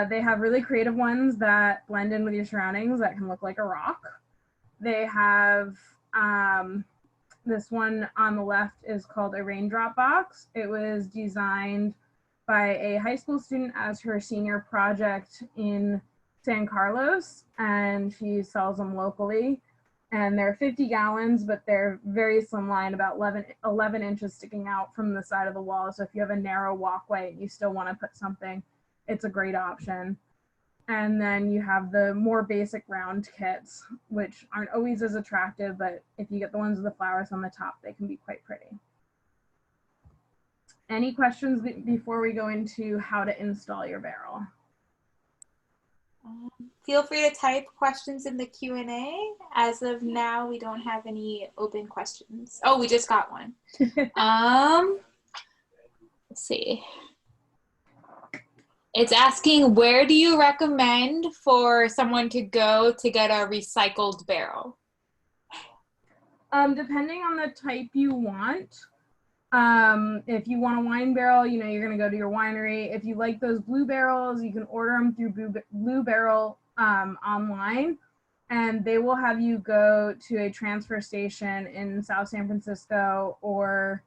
They have really creative ones that blend in with your surroundings that can look like a rock. They have this one on the left is called a raindrop box. It was designed by a high school student as her senior project in San Carlos, and she sells them locally. And they're 50 gallons, but they're very slimline, about 11 inches sticking out from the side of the wall. So if you have a narrow walkway and you still want to put something, it's a great option. And then you have the more basic round kits, which aren't always as attractive, but if you get the ones with the flowers on the top, they can be quite pretty. Any questions before we go into how to install your barrel?
Feel free to type questions in the Q&A. As of now, we don't have any open questions. Oh, we just got one. Let's see. It's asking, where do you recommend for someone to go to get a recycled barrel?
Depending on the type you want. If you want a wine barrel, you know, you're going to go to your winery. If you like those blue barrels, you can order them through Blue Barrel online, and they will have you go to a transfer station in South San Francisco, or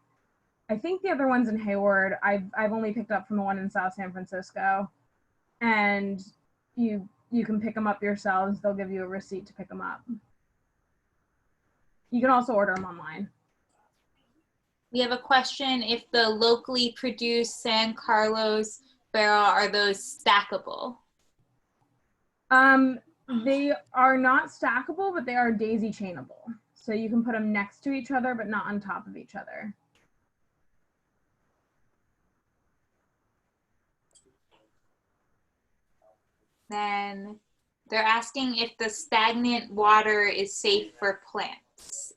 I think the other one's in Hayward. I've only picked up from the one in South San Francisco, and you can pick them up yourselves. They'll give you a receipt to pick them up. You can also order them online.
We have a question. If the locally produced San Carlos barrel, are those stackable?
They are not stackable, but they are daisy chainable. So you can put them next to each other, but not on top of each other.
Then they're asking if the stagnant water is safe for plants.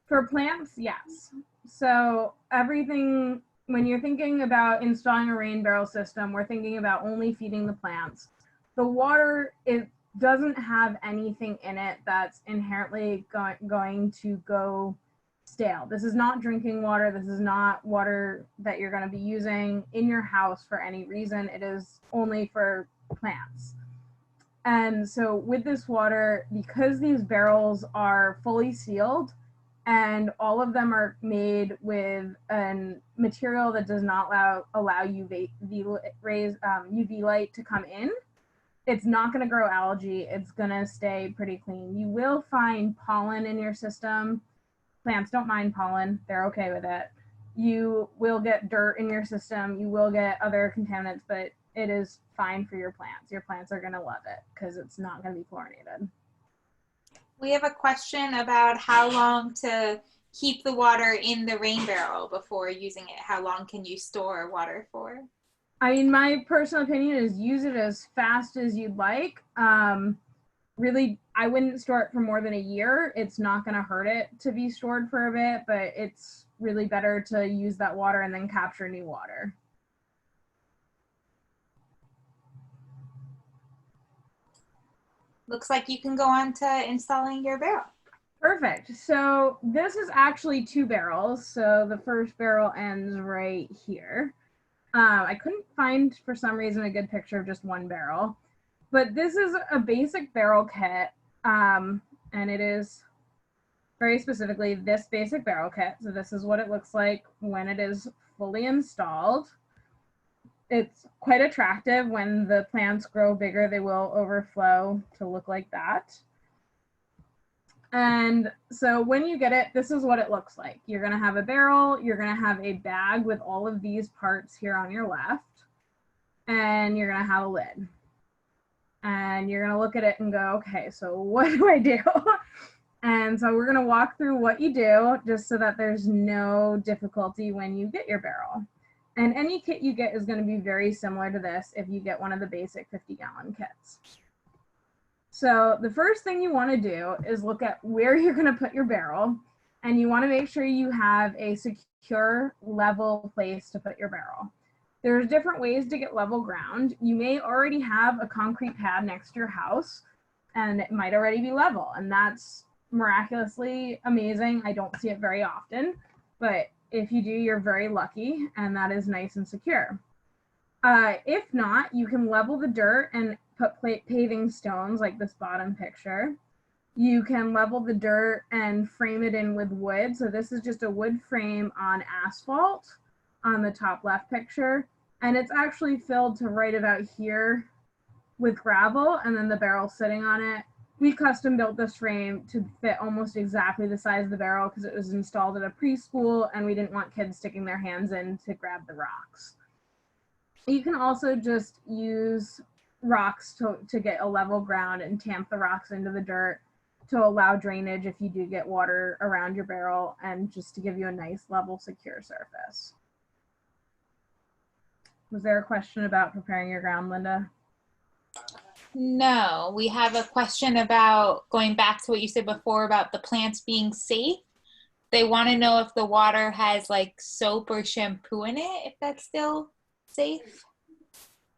For plants, yes. So everything, when you're thinking about installing a rain barrel system, we're thinking about only feeding the plants. The water, it doesn't have anything in it that's inherently going to go stale. This is not drinking water. This is not water that you're going to be using in your house for any reason. It is only for plants. And so with this water, because these barrels are fully sealed, and all of them are made with a material that does not allow UV light to come in, it's not going to grow algae. It's going to stay pretty clean. You will find pollen in your system. Plants don't mind pollen. They're okay with it. You will get dirt in your system. You will get other contaminants, but it is fine for your plants. Your plants are going to love it because it's not going to be chlorinated.
We have a question about how long to keep the water in the rain barrel before using it. How long can you store water for?
I mean, my personal opinion is use it as fast as you'd like. Really, I wouldn't store it for more than a year. It's not going to hurt it to be stored for a bit, but it's really better to use that water and then capture new water.
Looks like you can go on to installing your barrel.
Perfect. So this is actually 2 barrels. So the first barrel ends right here. I couldn't find, for some reason, a good picture of just one barrel. But this is a basic barrel kit. And it is very specifically this basic barrel kit. So this is what it looks like when it is fully installed. It's quite attractive. When the plants grow bigger, they will overflow to look like that. And so when you get it, this is what it looks like. You're going to have a barrel. You're going to have a bag with all of these parts here on your left. And you're going to have a lid. And you're going to look at it and go, okay, so what do I do? And so we're going to walk through what you do just so that there's no difficulty when you get your barrel. And any kit you get is going to be very similar to this if you get one of the basic 50-gallon kits. So the first thing you want to do is look at where you're going to put your barrel, and you want to make sure you have a secure, level place to put your barrel. There's different ways to get level ground. You may already have a concrete pad next to your house, and it might already be level, and that's miraculously amazing. I don't see it very often, but if you do, you're very lucky, and that is nice and secure. If not, you can level the dirt and put paving stones like this bottom picture. You can level the dirt and frame it in with wood. So this is just a wood frame on asphalt on the top left picture. And it's actually filled to right about here with gravel, and then the barrel sitting on it. We custom built this frame to fit almost exactly the size of the barrel because it was installed at a preschool and we didn't want kids sticking their hands in to grab the rocks. You can also just use rocks to get a level ground and tamp the rocks into the dirt to allow drainage if you do get water around your barrel, and just to give you a nice level secure surface. Was there a question about preparing your ground, Linda?
No, we have a question about going back to what you said before about the plants being safe. They want to know if the water has like soap or shampoo in it, if that's still safe.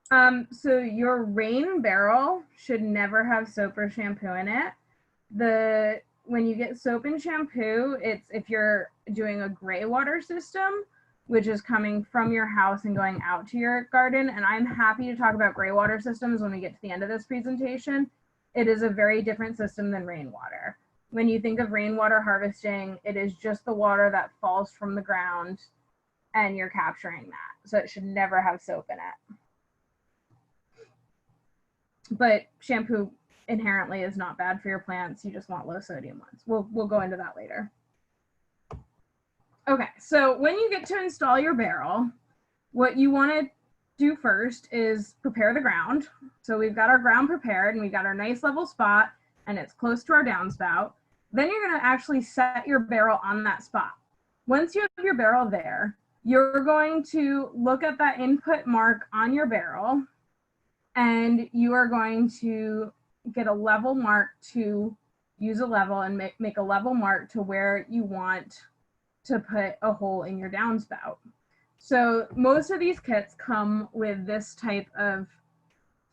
So your rain barrel should never have soap or shampoo in it. When you get soap and shampoo, it's if you're doing a gray water system, which is coming from your house and going out to your garden. And I'm happy to talk about gray water systems when we get to the end of this presentation. It is a very different system than rainwater. When you think of rainwater harvesting, it is just the water that falls from the ground and you're capturing that. So it should never have soap in it. But shampoo inherently is not bad for your plants. You just want low sodium ones. We'll go into that later. Okay, so when you get to install your barrel, what you want to do first is prepare the ground. So we've got our ground prepared and we got our nice level spot and it's close to our downspout. Then you're going to actually set your barrel on that spot. Once you have your barrel there, you're going to look at that input mark on your barrel And you are going to get a level mark to use a level and make a level mark to where you want to put a hole in your downspout. So most of these kits come with this type of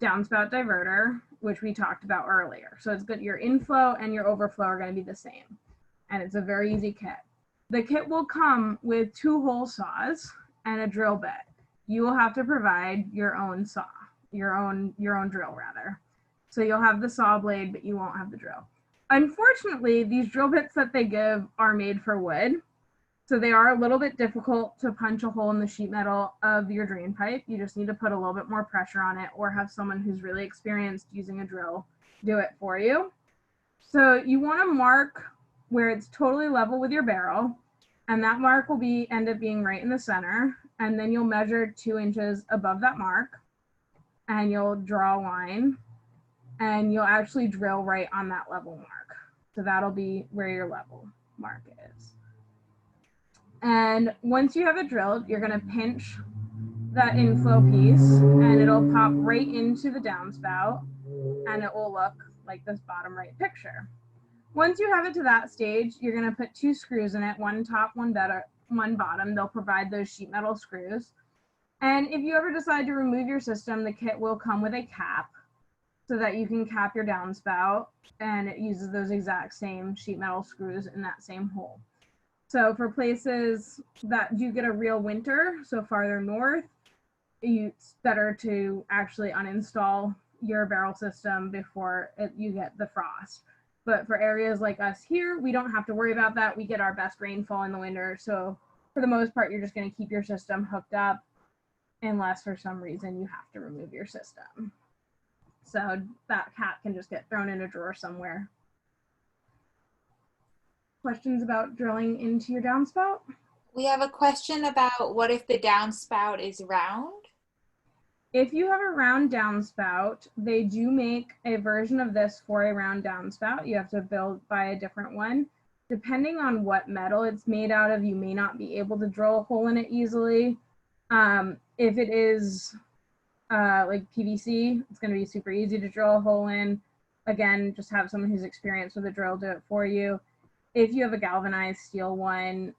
downspout diverter, which we talked about earlier. So it's good, your inflow and your overflow are going to be the same. And it's a very easy kit. The kit will come with 2 hole saws and a drill bit. You will have to provide your own saw, your own drill rather. So you'll have the saw blade, but you won't have the drill. Unfortunately, these drill bits that they give are made for wood. So they are a little bit difficult to punch a hole in the sheet metal of your drain pipe. You just need to put a little bit more pressure on it or have someone who's really experienced using a drill do it for you. So you want to mark where it's totally level with your barrel, and that mark will end up being right in the center. And then you'll measure 2 inches above that mark, and you'll draw a line, and you'll actually drill right on that level mark. So that'll be where your level mark is. And once you have it drilled, you're going to pinch that inflow piece, and it'll pop right into the downspout, and it will look like this bottom right picture. Once you have it to that stage, you're going to put 2 screws in it, one top, one bottom. They'll provide those sheet metal screws. And if you ever decide to remove your system, the kit will come with a cap so that you can cap your downspout, and it uses those exact same sheet metal screws in that same hole. So for places that do get a real winter, so farther north, it's better to actually uninstall your barrel system before you get the frost. But for areas like us here, we don't have to worry about that. We get our best rainfall in the winter. So for the most part, you're just going to keep your system hooked up unless for some reason you have to remove your system. So that cap can just get thrown in a drawer somewhere. Questions about drilling into your downspout?
We have a question about what if the downspout is round?
If you have a round downspout, they do make a version of this for a round downspout. You have to buy a different one. Depending on what metal it's made out of, you may not be able to drill a hole in it easily. If it is like PVC, it's going to be super easy to drill a hole in. Again, just have someone who's experienced with a drill do it for you. If you have a galvanized steel one,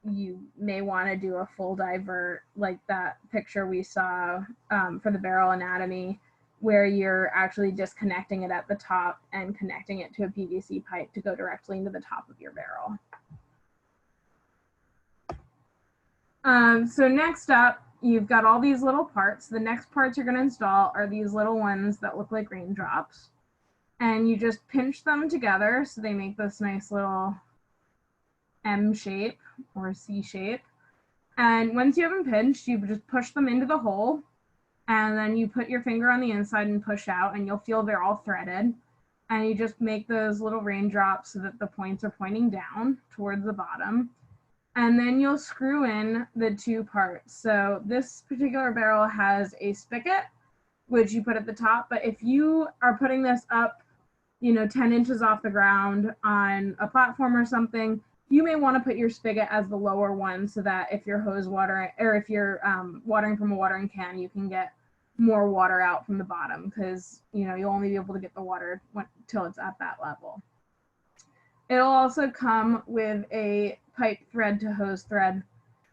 you may want to do a full divert like that picture we saw for the barrel anatomy, where you're actually disconnecting it at the top and connecting it to a PVC pipe to go directly into the top of your barrel. So next up, you've got all these little parts. The next parts you're going to install are these little ones that look like raindrops. And you just pinch them together so they make this nice little M shape or C shape. And once you have them pinched, you just push them into the hole, and then you put your finger on the inside and push out, and you'll feel they're all threaded. And you just make those little raindrops so that the points are pointing down towards the bottom. And then you'll screw in the 2 parts. So this particular barrel has a spigot, which you put at the top. But if you are putting this up, 10 inches off the ground on a platform or something, you may want to put your spigot as the lower one so that if you're hose watering, or if you're watering from a watering can, you can get more water out from the bottom, because you'll only be able to get the water till it's at that level. It'll also come with a pipe thread to hose thread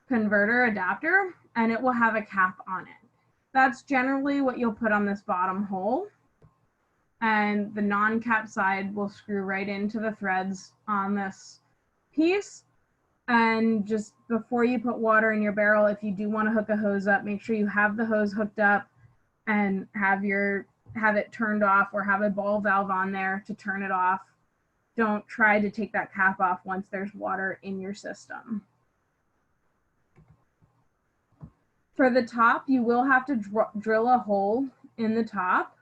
converter adapter, and it will have a cap on it. That's generally what you'll put on this bottom hole. And the non-cap side will screw right into the threads on this piece. And just before you put water in your barrel, if you do want to hook a hose up, make sure you have the hose hooked up and have it turned off, or have a ball valve on there to turn it off. Don't try to take that cap off once there's water in your system. For the top, you will have to drill a hole in the top,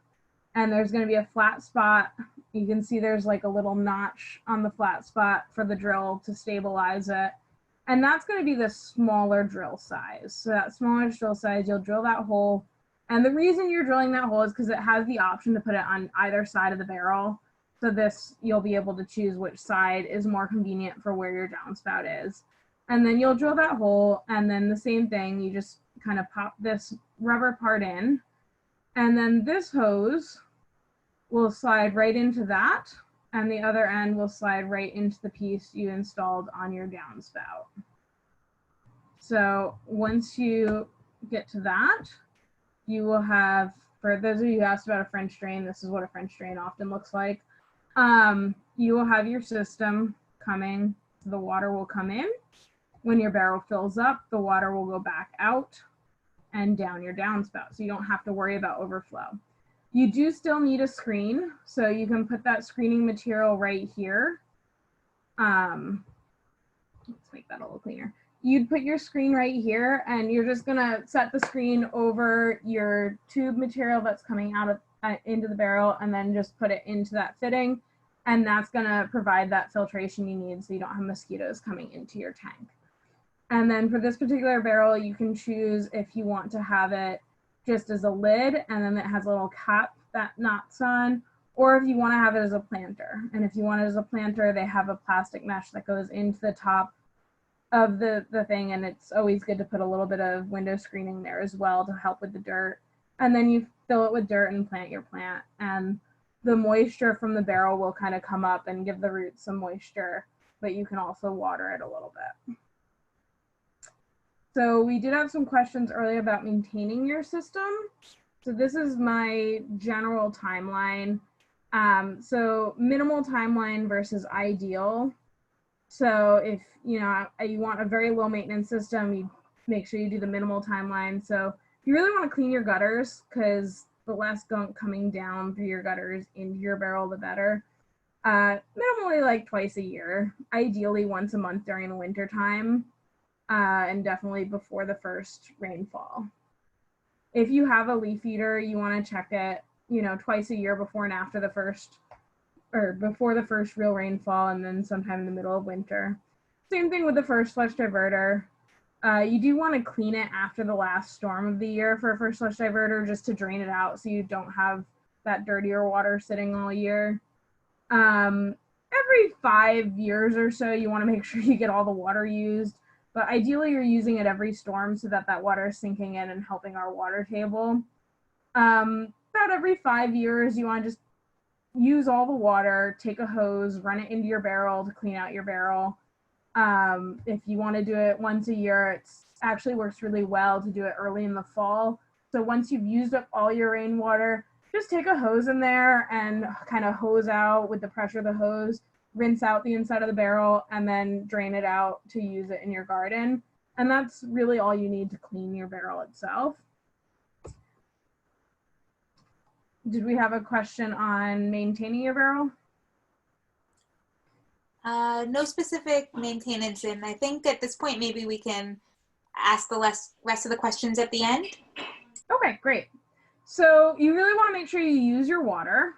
and there's going to be a flat spot. You can see there's like a little notch on the flat spot for the drill to stabilize it. And that's going to be the smaller drill size. So that smaller drill size, you'll drill that hole. And the reason you're drilling that hole is because it has the option to put it on either side of the barrel. So this, you'll be able to choose which side is more convenient for where your downspout is. And then you'll drill that hole, and then the same thing, you just kind of pop this rubber part in, And then this hose will slide right into that, and the other end will slide right into the piece you installed on your downspout. So once you get to that, you will have, for those of you who asked about a French drain, this is what a French drain often looks like. You will have your system coming, the water will come in. When your barrel fills up, the water will go back out and down your downspout, so you don't have to worry about overflow. You do still need a screen, so you can put that screening material right here. Let's make that a little cleaner. You'd put your screen right here, and you're just gonna set the screen over your tube material that's coming out of into the barrel, and then just put it into that fitting, and that's gonna provide that filtration you need so you don't have mosquitoes coming into your tank. And then for this particular barrel, you can choose if you want to have it just as a lid, and then it has a little cap that knots on, or if you want to have it as a planter. And if you want it as a planter, they have a plastic mesh that goes into the top of the thing, and it's always good to put a little bit of window screening there as well to help with the dirt. And then you fill it with dirt and plant your plant, and the moisture from the barrel will kind of come up and give the roots some moisture, but you can also water it a little bit. So we did have some questions earlier about maintaining your system. So this is my general timeline. So minimal timeline versus ideal. So if you want a very low maintenance system, you make sure you do the minimal timeline. So you really want to clean your gutters, because the less gunk coming down through your gutters into your barrel, the better. Minimally like twice a year, ideally once a month during the winter time. And definitely before the first rainfall. If you have a leaf eater, you want to check it, twice a year before and after the first, or before the first real rainfall, and then sometime in the middle of winter. Same thing with the first flush diverter. You do want to clean it after the last storm of the year for a first flush diverter, just to drain it out so you don't have that dirtier water sitting all year. Every 5 years or so, you want to make sure you get all the water used. But ideally, you're using it every storm so that that water is sinking in and helping our water table. About every 5 years, you want to just use all the water, take a hose, run it into your barrel to clean out your barrel. If you want to do it once a year, it actually works really well to do it early in the fall. So once you've used up all your rainwater, just take a hose in there and kind of hose out with the pressure of the hose. Rinse out the inside of the barrel, and then drain it out to use it in your garden. And that's really all you need to clean your barrel itself. Did we have a question on maintaining your barrel?
No specific maintenance, and I think at this point maybe we can ask the rest of the questions at the end.
Okay, great. So you really want to make sure you use your water.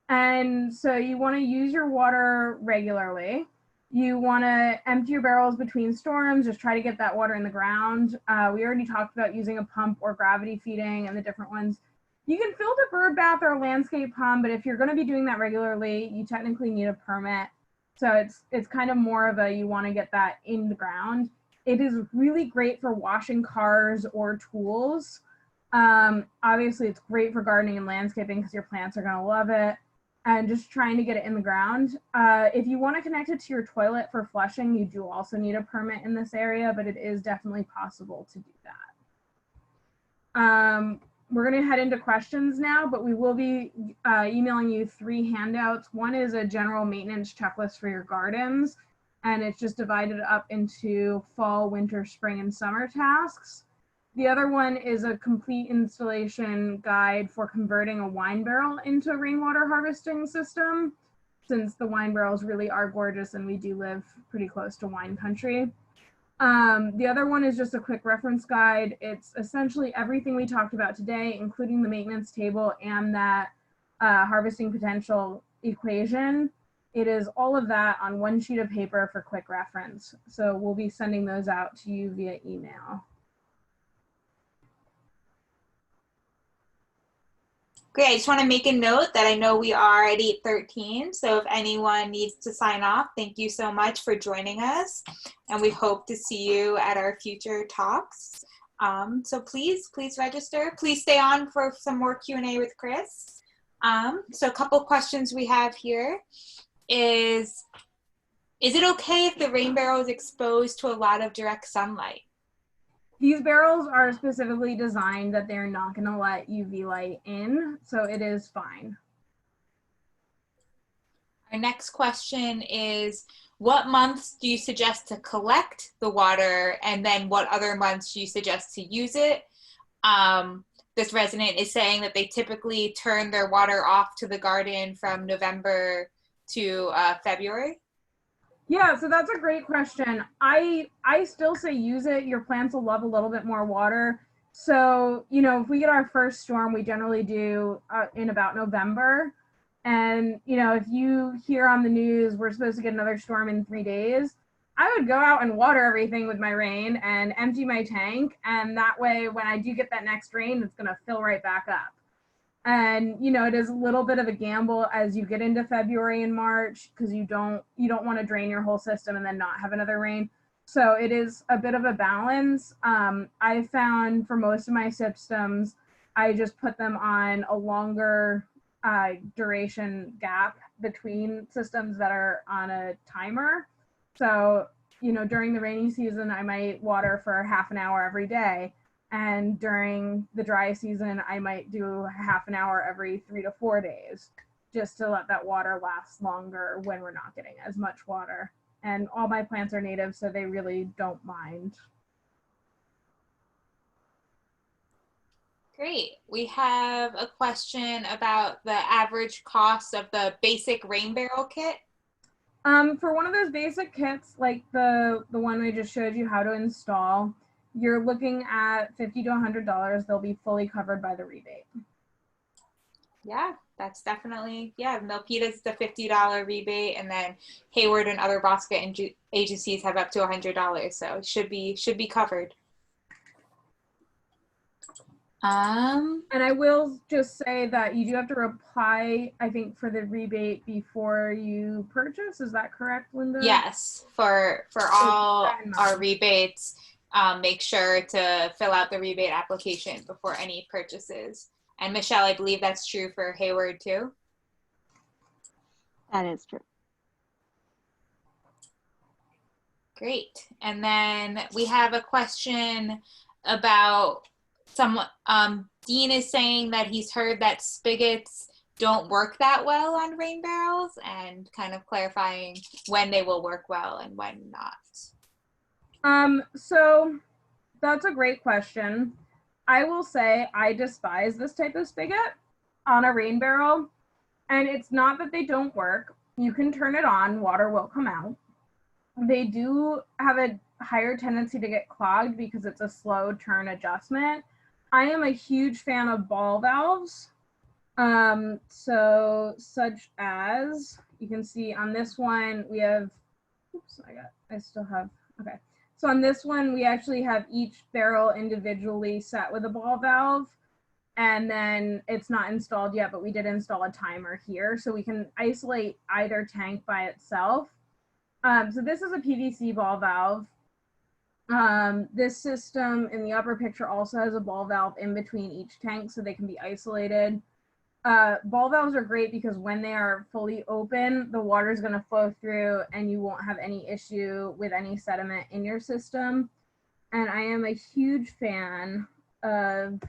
And so you want to use your water regularly. You want to empty your barrels between storms, just try to get that water in the ground. We already talked about using a pump or gravity feeding and the different ones. You can filter bird bath or a landscape pond, but if you're going to be doing that regularly, you technically need a permit. So it's kind of more of a, you want to get that in the ground. It is really great for washing cars or tools. Obviously, it's great for gardening and landscaping because your plants are going to love it. And just trying to get it in the ground. If you want to connect it to your toilet for flushing, you do also need a permit in this area, but it is definitely possible to do that. We're going to head into questions now, but we will be emailing you 3 handouts. One is a general maintenance checklist for your gardens, and it's just divided up into fall, winter, spring, and summer tasks. The other one is a complete installation guide for converting a wine barrel into a rainwater harvesting system, since the wine barrels really are gorgeous and we do live pretty close to wine country. The other one is just a quick reference guide. It's essentially everything we talked about today, including the maintenance table and that harvesting potential equation. It is all of that on one sheet of paper for quick reference. So we'll be sending those out to you via email.
Great, I just want to make a note that I know we are at 8:13, so if anyone needs to sign off, thank you so much for joining us, and we hope to see you at our future talks. So please register. Please stay on for some more Q&A with Chris. So a couple questions we have here is it okay if the rain barrel is exposed to a lot of direct sunlight?
These barrels are specifically designed that they're not going to let UV light in, so it is fine.
Our next question is, what months do you suggest to collect the water, and then what other months do you suggest to use it? This resident is saying that they typically turn their water off to the garden from November to February.
Yeah, so that's a great question. I still say use it. Your plants will love a little bit more water. So, you know, if we get our first storm, we generally do in about November. And, you know, if you hear on the news, we're supposed to get another storm in 3 days, I would go out and water everything with my rain and empty my tank. And that way, when I do get that next rain, it's going to fill right back up. And, you know, it is a little bit of a gamble as you get into February and March, because you don't want to drain your whole system and then not have another rain. So it is a bit of a balance. I found for most of my systems, I just put them on a longer duration gap between systems that are on a timer. So, you know, during the rainy season, I might water for half an hour every day. And during the dry season, I might do half an hour every 3 to 4 days, just to let that water last longer when we're not getting as much water. And all my plants are native, so they really don't mind.
Great. We have a question about the average cost of the basic rain barrel kit.
For one of those basic kits, like the one I just showed you how to install, you're looking at $50 to $100. They'll be fully covered by the rebate.
Yeah, that's definitely, yeah, Milpitas the $50 rebate, and then Hayward and other Bosca agencies have up to $100, so it should be covered.
And I will just say that you do have to apply, I think, for the rebate before you purchase. Is that correct, Linda?
Yes, for all our rebates, make sure to fill out the rebate application before any purchases. And Michelle, I believe that's true for Hayward too.
That is true.
Great. And then we have a question about Dean is saying that he's heard that spigots don't work that well on rain barrels, and kind of clarifying when they will work well and when not.
So that's a great question. I will say I despise this type of spigot on a rain barrel, and it's not that they don't work. You can turn it on, water will come out. They do have a higher tendency to get clogged because it's a slow turn adjustment. I am a huge fan of ball valves. So such as you can see on this one, we have, okay. So on this one, we actually have each barrel individually set with a ball valve, and then it's not installed yet, but we did install a timer here, so we can isolate either tank by itself. So this is a PVC ball valve. This system in the upper picture also has a ball valve in between each tank, so they can be isolated. Ball valves are great because when they are fully open, the water is going to flow through and you won't have any issue with any sediment in your system. And I am a huge fan of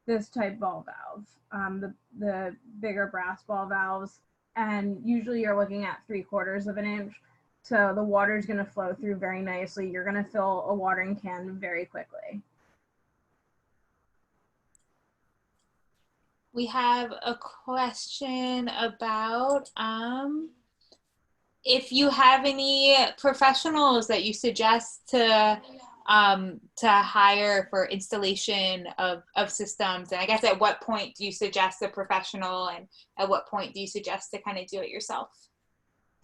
this type ball valve, the bigger brass ball valves. And usually you're looking at 3/4 of an inch. So the water is going to flow through very nicely. You're going to fill a watering can very quickly.
We have a question about if you have any professionals that you suggest to hire for installation of systems, and I guess at what point do you suggest a professional, and at what point do you suggest to kind of do it yourself?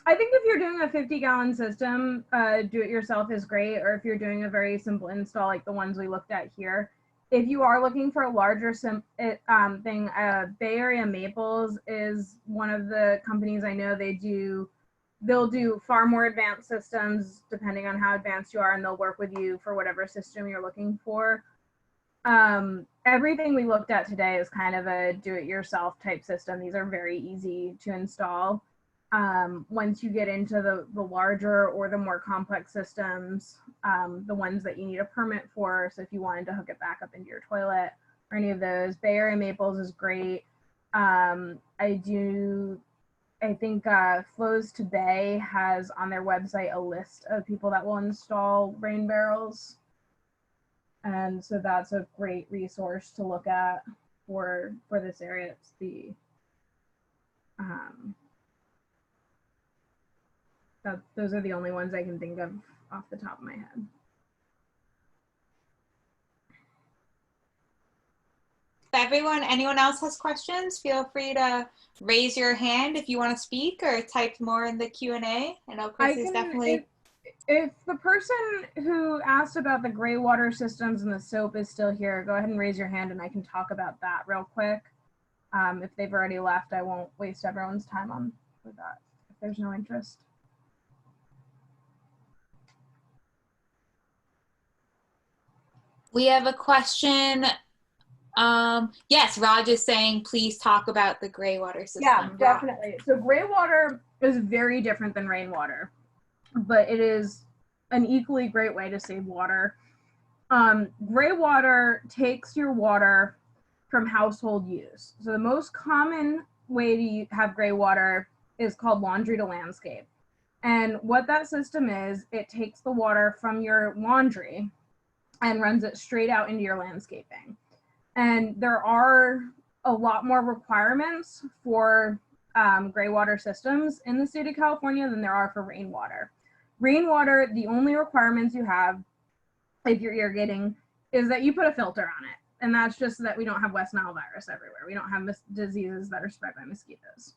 I think if you're doing a 50-gallon system, do it yourself is great, or if you're doing a very simple install like the ones we looked at here. If you are looking for a larger thing, Bay Area Maples is one of the companies I know. They'll do far more advanced systems depending on how advanced you are, and they'll work with you for whatever system you're looking for. Everything we looked at today is kind of a do-it-yourself type system. These are very easy to install. Once you get into the larger or the more complex systems, the ones that you need a permit for, so if you wanted to hook it back up into your toilet or any of those, Bay Area Maples is great. I think Flows to Bay has on their website a list of people that will install rain barrels. And so that's a great resource to look at for this area. It's the those are the only ones I can think of off the top of my head.
Anyone else has questions, feel free to raise your hand if you want to speak, or type more in the Q&A. I know Chris is definitely...
If the person who asked about the gray water systems and the soap is still here, go ahead and raise your hand and I can talk about that real quick. If they've already left, I won't waste everyone's time with that if there's no interest.
We have a question. Yes, Raj is saying, please talk about the gray water system.
Yeah, definitely. So gray water is very different than rainwater, but it is an equally great way to save water. Gray water takes your water from household use. So the most common way to have gray water is called laundry to landscape. And what that system is, it takes the water from your laundry and runs it straight out into your landscaping. And there are a lot more requirements for gray water systems in the state of California than there are for rainwater. Rainwater, the only requirements you have if you're irrigating is that you put a filter on it. And that's just so that we don't have West Nile virus everywhere. We don't have diseases that are spread by mosquitoes.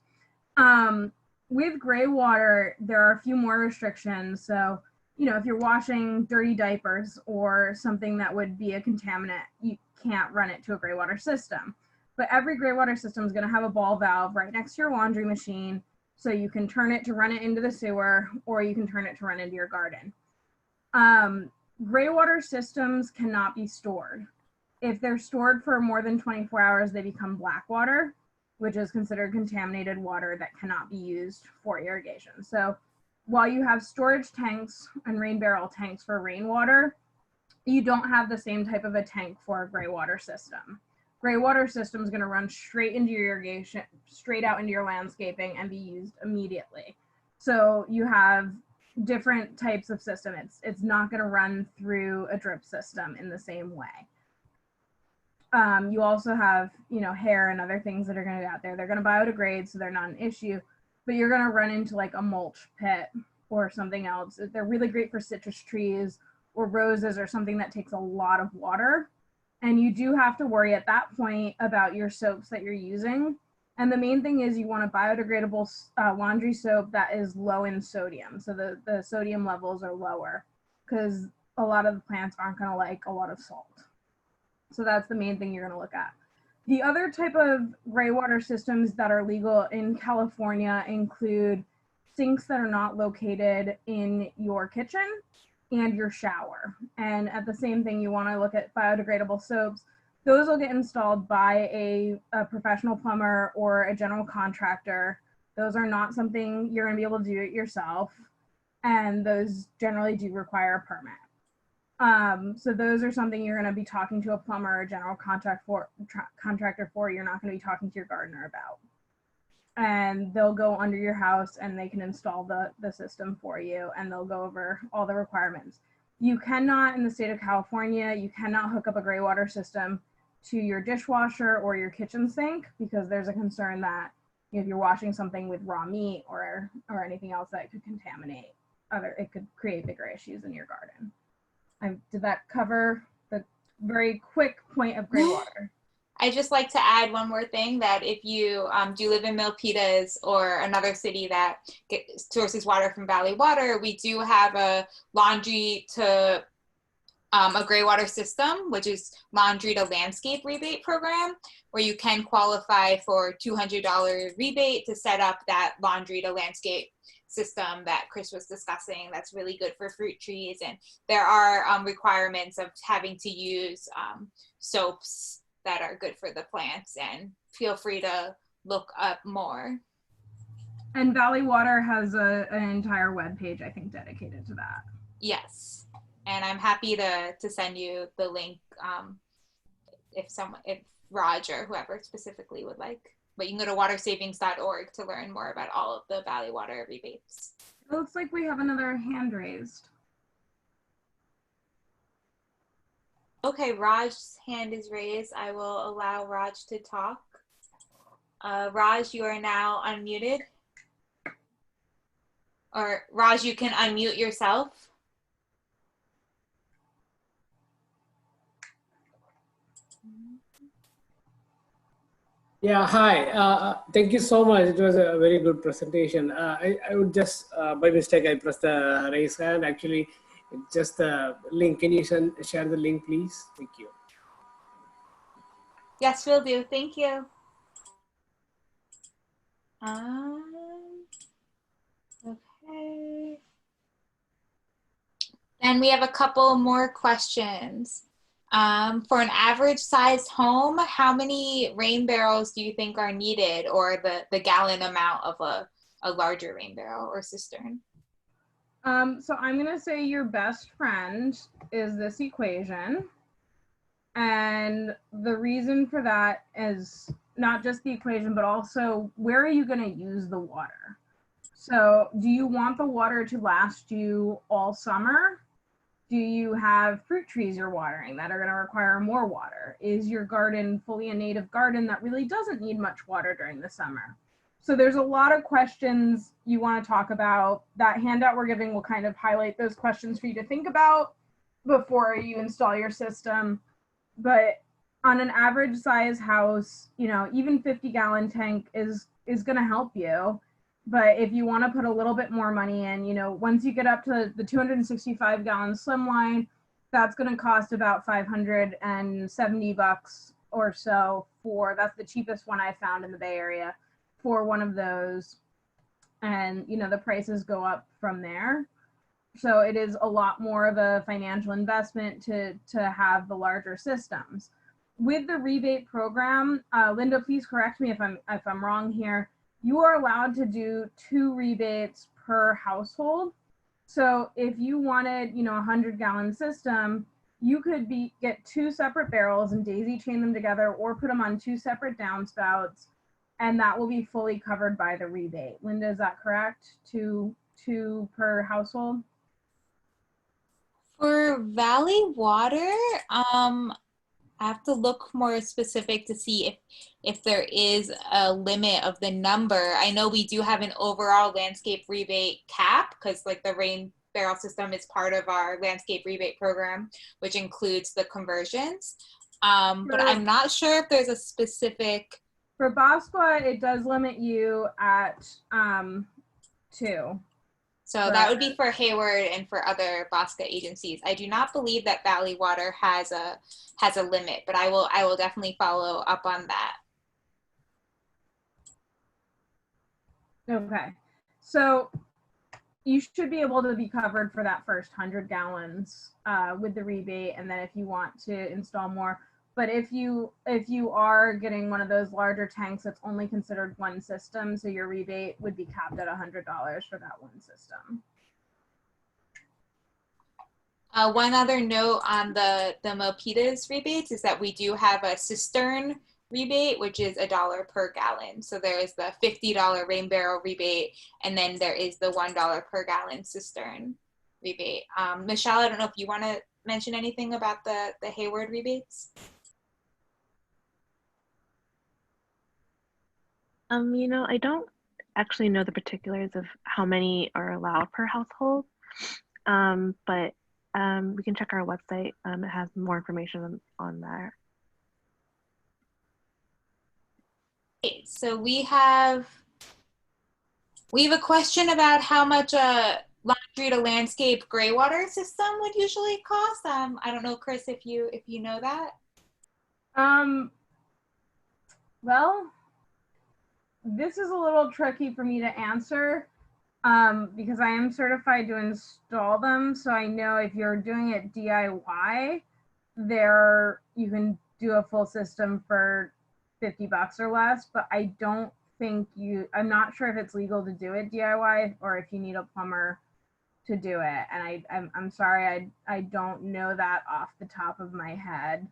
With gray water, there are a few more restrictions. So, if you're washing dirty diapers or something that would be a contaminant, you can't run it to a gray water system. But every gray water system is going to have a ball valve right next to your laundry machine, so you can turn it to run it into the sewer, or you can turn it to run into your garden. Gray water systems cannot be stored. If they're stored for more than 24 hours, they become black water, which is considered contaminated water that cannot be used for irrigation. So while you have storage tanks and rain barrel tanks for rainwater, you don't have the same type of a tank for a gray water system. Gray water system is going to run straight into your irrigation, straight out into your landscaping and be used immediately. So you have different types of system. It's not going to run through a drip system in the same way. You also have, hair and other things that are going to be out there. They're going to biodegrade, so they're not an issue, but you're going to run into like a mulch pit or something else. They're really great for citrus trees or roses or something that takes a lot of water. And you do have to worry at that point about your soaps that you're using. And the main thing is you want a biodegradable laundry soap that is low in sodium. So the sodium levels are lower because a lot of the plants aren't going to like a lot of salt. So that's the main thing you're going to look at. The other type of gray water systems that are legal in California include sinks that are not located in your kitchen and your shower. And at the same thing, you want to look at biodegradable soaps. Those will get installed by a professional plumber or a general contractor. Those are not something you're going to be able to do it yourself. And those generally do require a permit. So those are something you're going to be talking to a plumber or a general contractor for. You're not going to be talking to your gardener about. And they'll go under your house and they can install the system for you, and they'll go over all the requirements. You cannot, in the state of California, you cannot hook up a gray water system to your dishwasher or your kitchen sink, because there's a concern that if you're washing something with raw meat or anything else that could contaminate it could create bigger issues in your garden. Did that cover the very quick point of gray water?
I'd just like to add one more thing, that if you do live in Milpitas or another city that sources water from Valley Water, we do have a laundry to a gray water system, which is laundry to landscape rebate program, where you can qualify for $200 rebate to set up that laundry to landscape system that Chris was discussing that's really good for fruit trees. And there are requirements of having to use soaps that are good for the plants, and feel free to look up more.
And Valley Water has an entire web page, I think, dedicated to that.
Yes, and I'm happy to send you the link if Raj or whoever specifically would like. But you can go to watersavings.org to learn more about all of the Valley Water rebates.
It looks like we have another hand raised.
Okay, Raj's hand is raised. I will allow Raj to talk. Raj, you are now unmuted. Or Raj, you can unmute yourself.
Yeah, hi. Thank you so much. It was a very good presentation. I would just, by mistake, I pressed the raise hand. Actually, it's just the link. Can you share the link, please? Thank you.
Yes, will do. Thank you. Okay. And we have a couple more questions. For an average sized home, how many rain barrels do you think are needed, or the gallon amount of a larger rain barrel or cistern?
So I'm going to say your best friend is this equation. And the reason for that is not just the equation, but also where are you going to use the water? So do you want the water to last you all summer? Do you have fruit trees you're watering that are going to require more water? Is your garden fully a native garden that really doesn't need much water during the summer? So there's a lot of questions you want to talk about. That handout we're giving will kind of highlight those questions for you to think about before you install your system. But on an average size house, you know, even 50-gallon tank is going to help you. But if you want to put a little bit more money in, you know, once you get up to the 265-gallon slimline, that's going to cost about $570 or so that's the cheapest one I found in the Bay Area for one of those. And, you know, the prices go up from there. So it is a lot more of a financial investment to have the larger systems. With the rebate program, Linda, please correct me if I'm wrong here. You are allowed to do 2 rebates per household. So if you wanted, you know, a 100-gallon system, you could get 2 separate barrels and daisy chain them together, or put them on 2 separate downspouts, and that will be fully covered by the rebate. Linda, is that correct? 2 per household?
For Valley Water, I have to look more specific to see if there is a limit of the number. I know we do have an overall landscape rebate cap, because like the rain barrel system is part of our landscape rebate program, which includes the conversions. But I'm not sure if there's a specific.
For Bosqua, it does limit you at 2.
So that would be for Hayward and for other Bosca agencies. I do not believe that Valley Water has a limit, but I will definitely follow up on that.
Okay, so you should be able to be covered for that first 100 gallons with the rebate, and then if you want to install more. But if you are getting one of those larger tanks, it's only considered one system, so your rebate would be capped at $100 for that one system.
One other note on the Milpitas rebates is that we do have a cistern rebate, which is $1 per gallon. So there is the $50 rain barrel rebate, and then there is the $1 per gallon cistern rebate. Michelle, I don't know if you want to mention anything about the Hayward rebates.
You know, I don't actually know the particulars of how many are allowed per household, but we can check our website. It has more information on that.
Okay, so we have a question about how much a laundry to landscape gray water system would usually cost. I don't know, Chris, if you know that.
Well, this is a little tricky for me to answer. because I am certified to install them. So I know if you're doing it DIY, you can do a full system for $50 or less, but I don't think I'm not sure if it's legal to do it DIY or if you need a plumber to do it. And I'm sorry, I don't know that off the top of my head.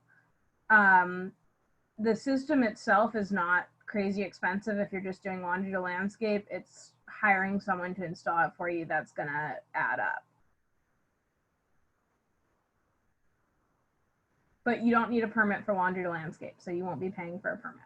The system itself is not crazy expensive if you're just doing laundry to landscape. It's hiring someone to install it for you that's gonna add up. But you don't need a permit for laundry to landscape, so you won't be paying for a permit.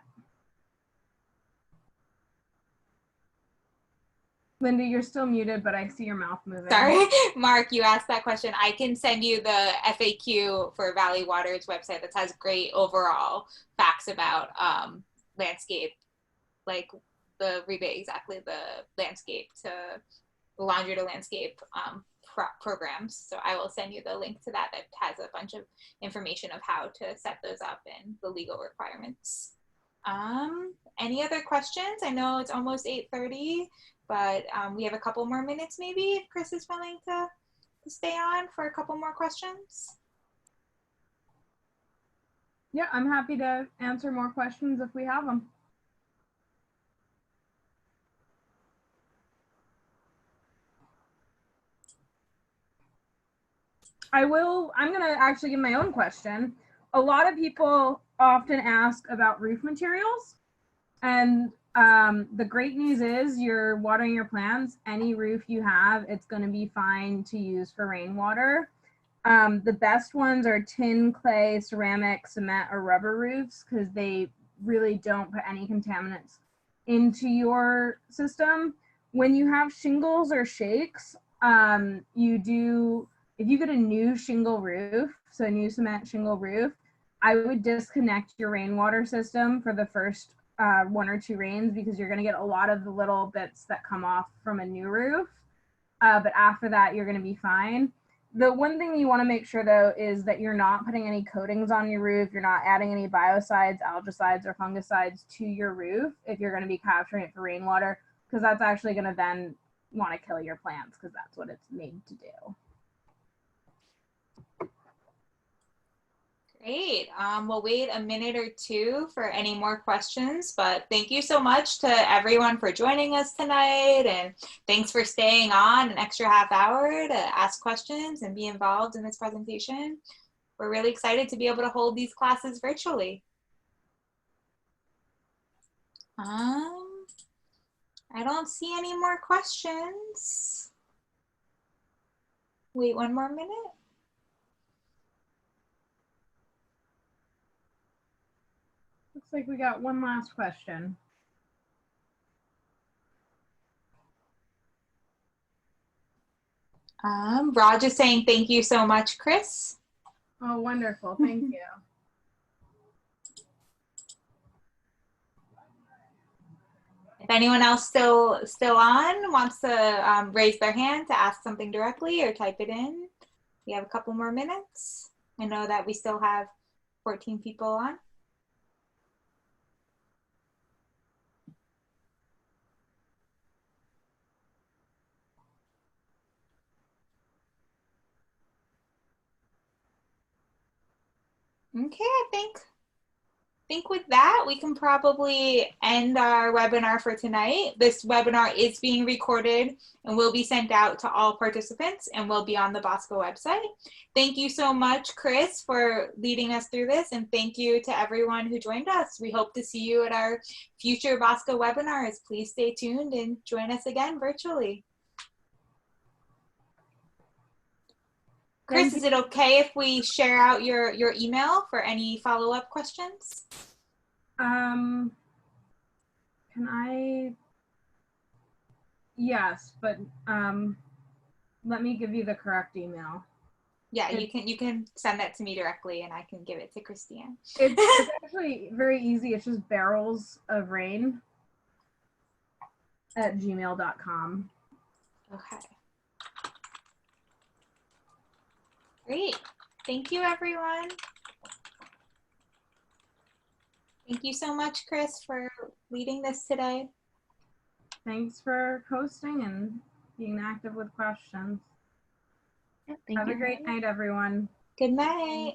Linda, you're still muted, but I see your mouth moving.
Sorry, Mark, you asked that question. I can send you the FAQ for Valley Water's website that has great overall facts about landscape, like the rebate, exactly the landscape to laundry to landscape programs. So I will send you the link to that has a bunch of information of how to set those up and the legal requirements. Any other questions? I know it's almost 8:30. But we have a couple more minutes maybe if Chris is willing to stay on for a couple more questions.
Yeah, I'm happy to answer more questions if we have them. I'm gonna actually give my own question. A lot of people often ask about roof materials, and the great news is you're watering your plants. Any roof you have, it's going to be fine to use for rainwater. The best ones are tin, clay, ceramic, cement, or rubber roofs because they really don't put any contaminants into your system. When you have shingles or shakes, if you get a new shingle roof, so a new cement shingle roof, I would disconnect your rainwater system for the first 1 or 2 rains because you're going to get a lot of the little bits that come off from a new roof. But after that, you're going to be fine. The one thing you want to make sure, though, is that you're not putting any coatings on your roof. You're not adding any biocides, algicides, or fungicides to your roof if you're going to be capturing it for rainwater, because that's actually going to then want to kill your plants because that's what it's made to do.
Great. We'll wait a minute or two for any more questions, but thank you so much to everyone for joining us tonight, and thanks for staying on an extra half hour to ask questions and be involved in this presentation. We're really excited to be able to hold these classes virtually. I don't see any more questions. Wait one more minute.
Looks like we got one last question.
Raj is saying thank you so much, Chris.
Oh, wonderful. Thank you.
If anyone else still on wants to raise their hand to ask something directly or type it in, we have a couple more minutes. I know that we still have 14 people on. Okay, I think with that, we can probably end our webinar for tonight. This webinar is being recorded and will be sent out to all participants and will be on the Bosco website. Thank you so much, Chris, for leading us through this, and thank you to everyone who joined us. We hope to see you at our future Bosco webinars. Please stay tuned and join us again virtually. Chris, is it okay if we share out your email for any follow-up questions?
Can I? Yes, but let me give you the correct email.
Yeah, you can send that to me directly and I can give it to Christiane.
It's actually very easy. It's just barrelsofrain@gmail.com.
Okay. Great. Thank you, everyone. Thank you so much, Chris, for leading this today.
Thanks for hosting, and being active with questions.
Yeah, thank
Have
you.
a great night, everyone.
Good night.
Thank you.
Have a great night, everyone.
Good night.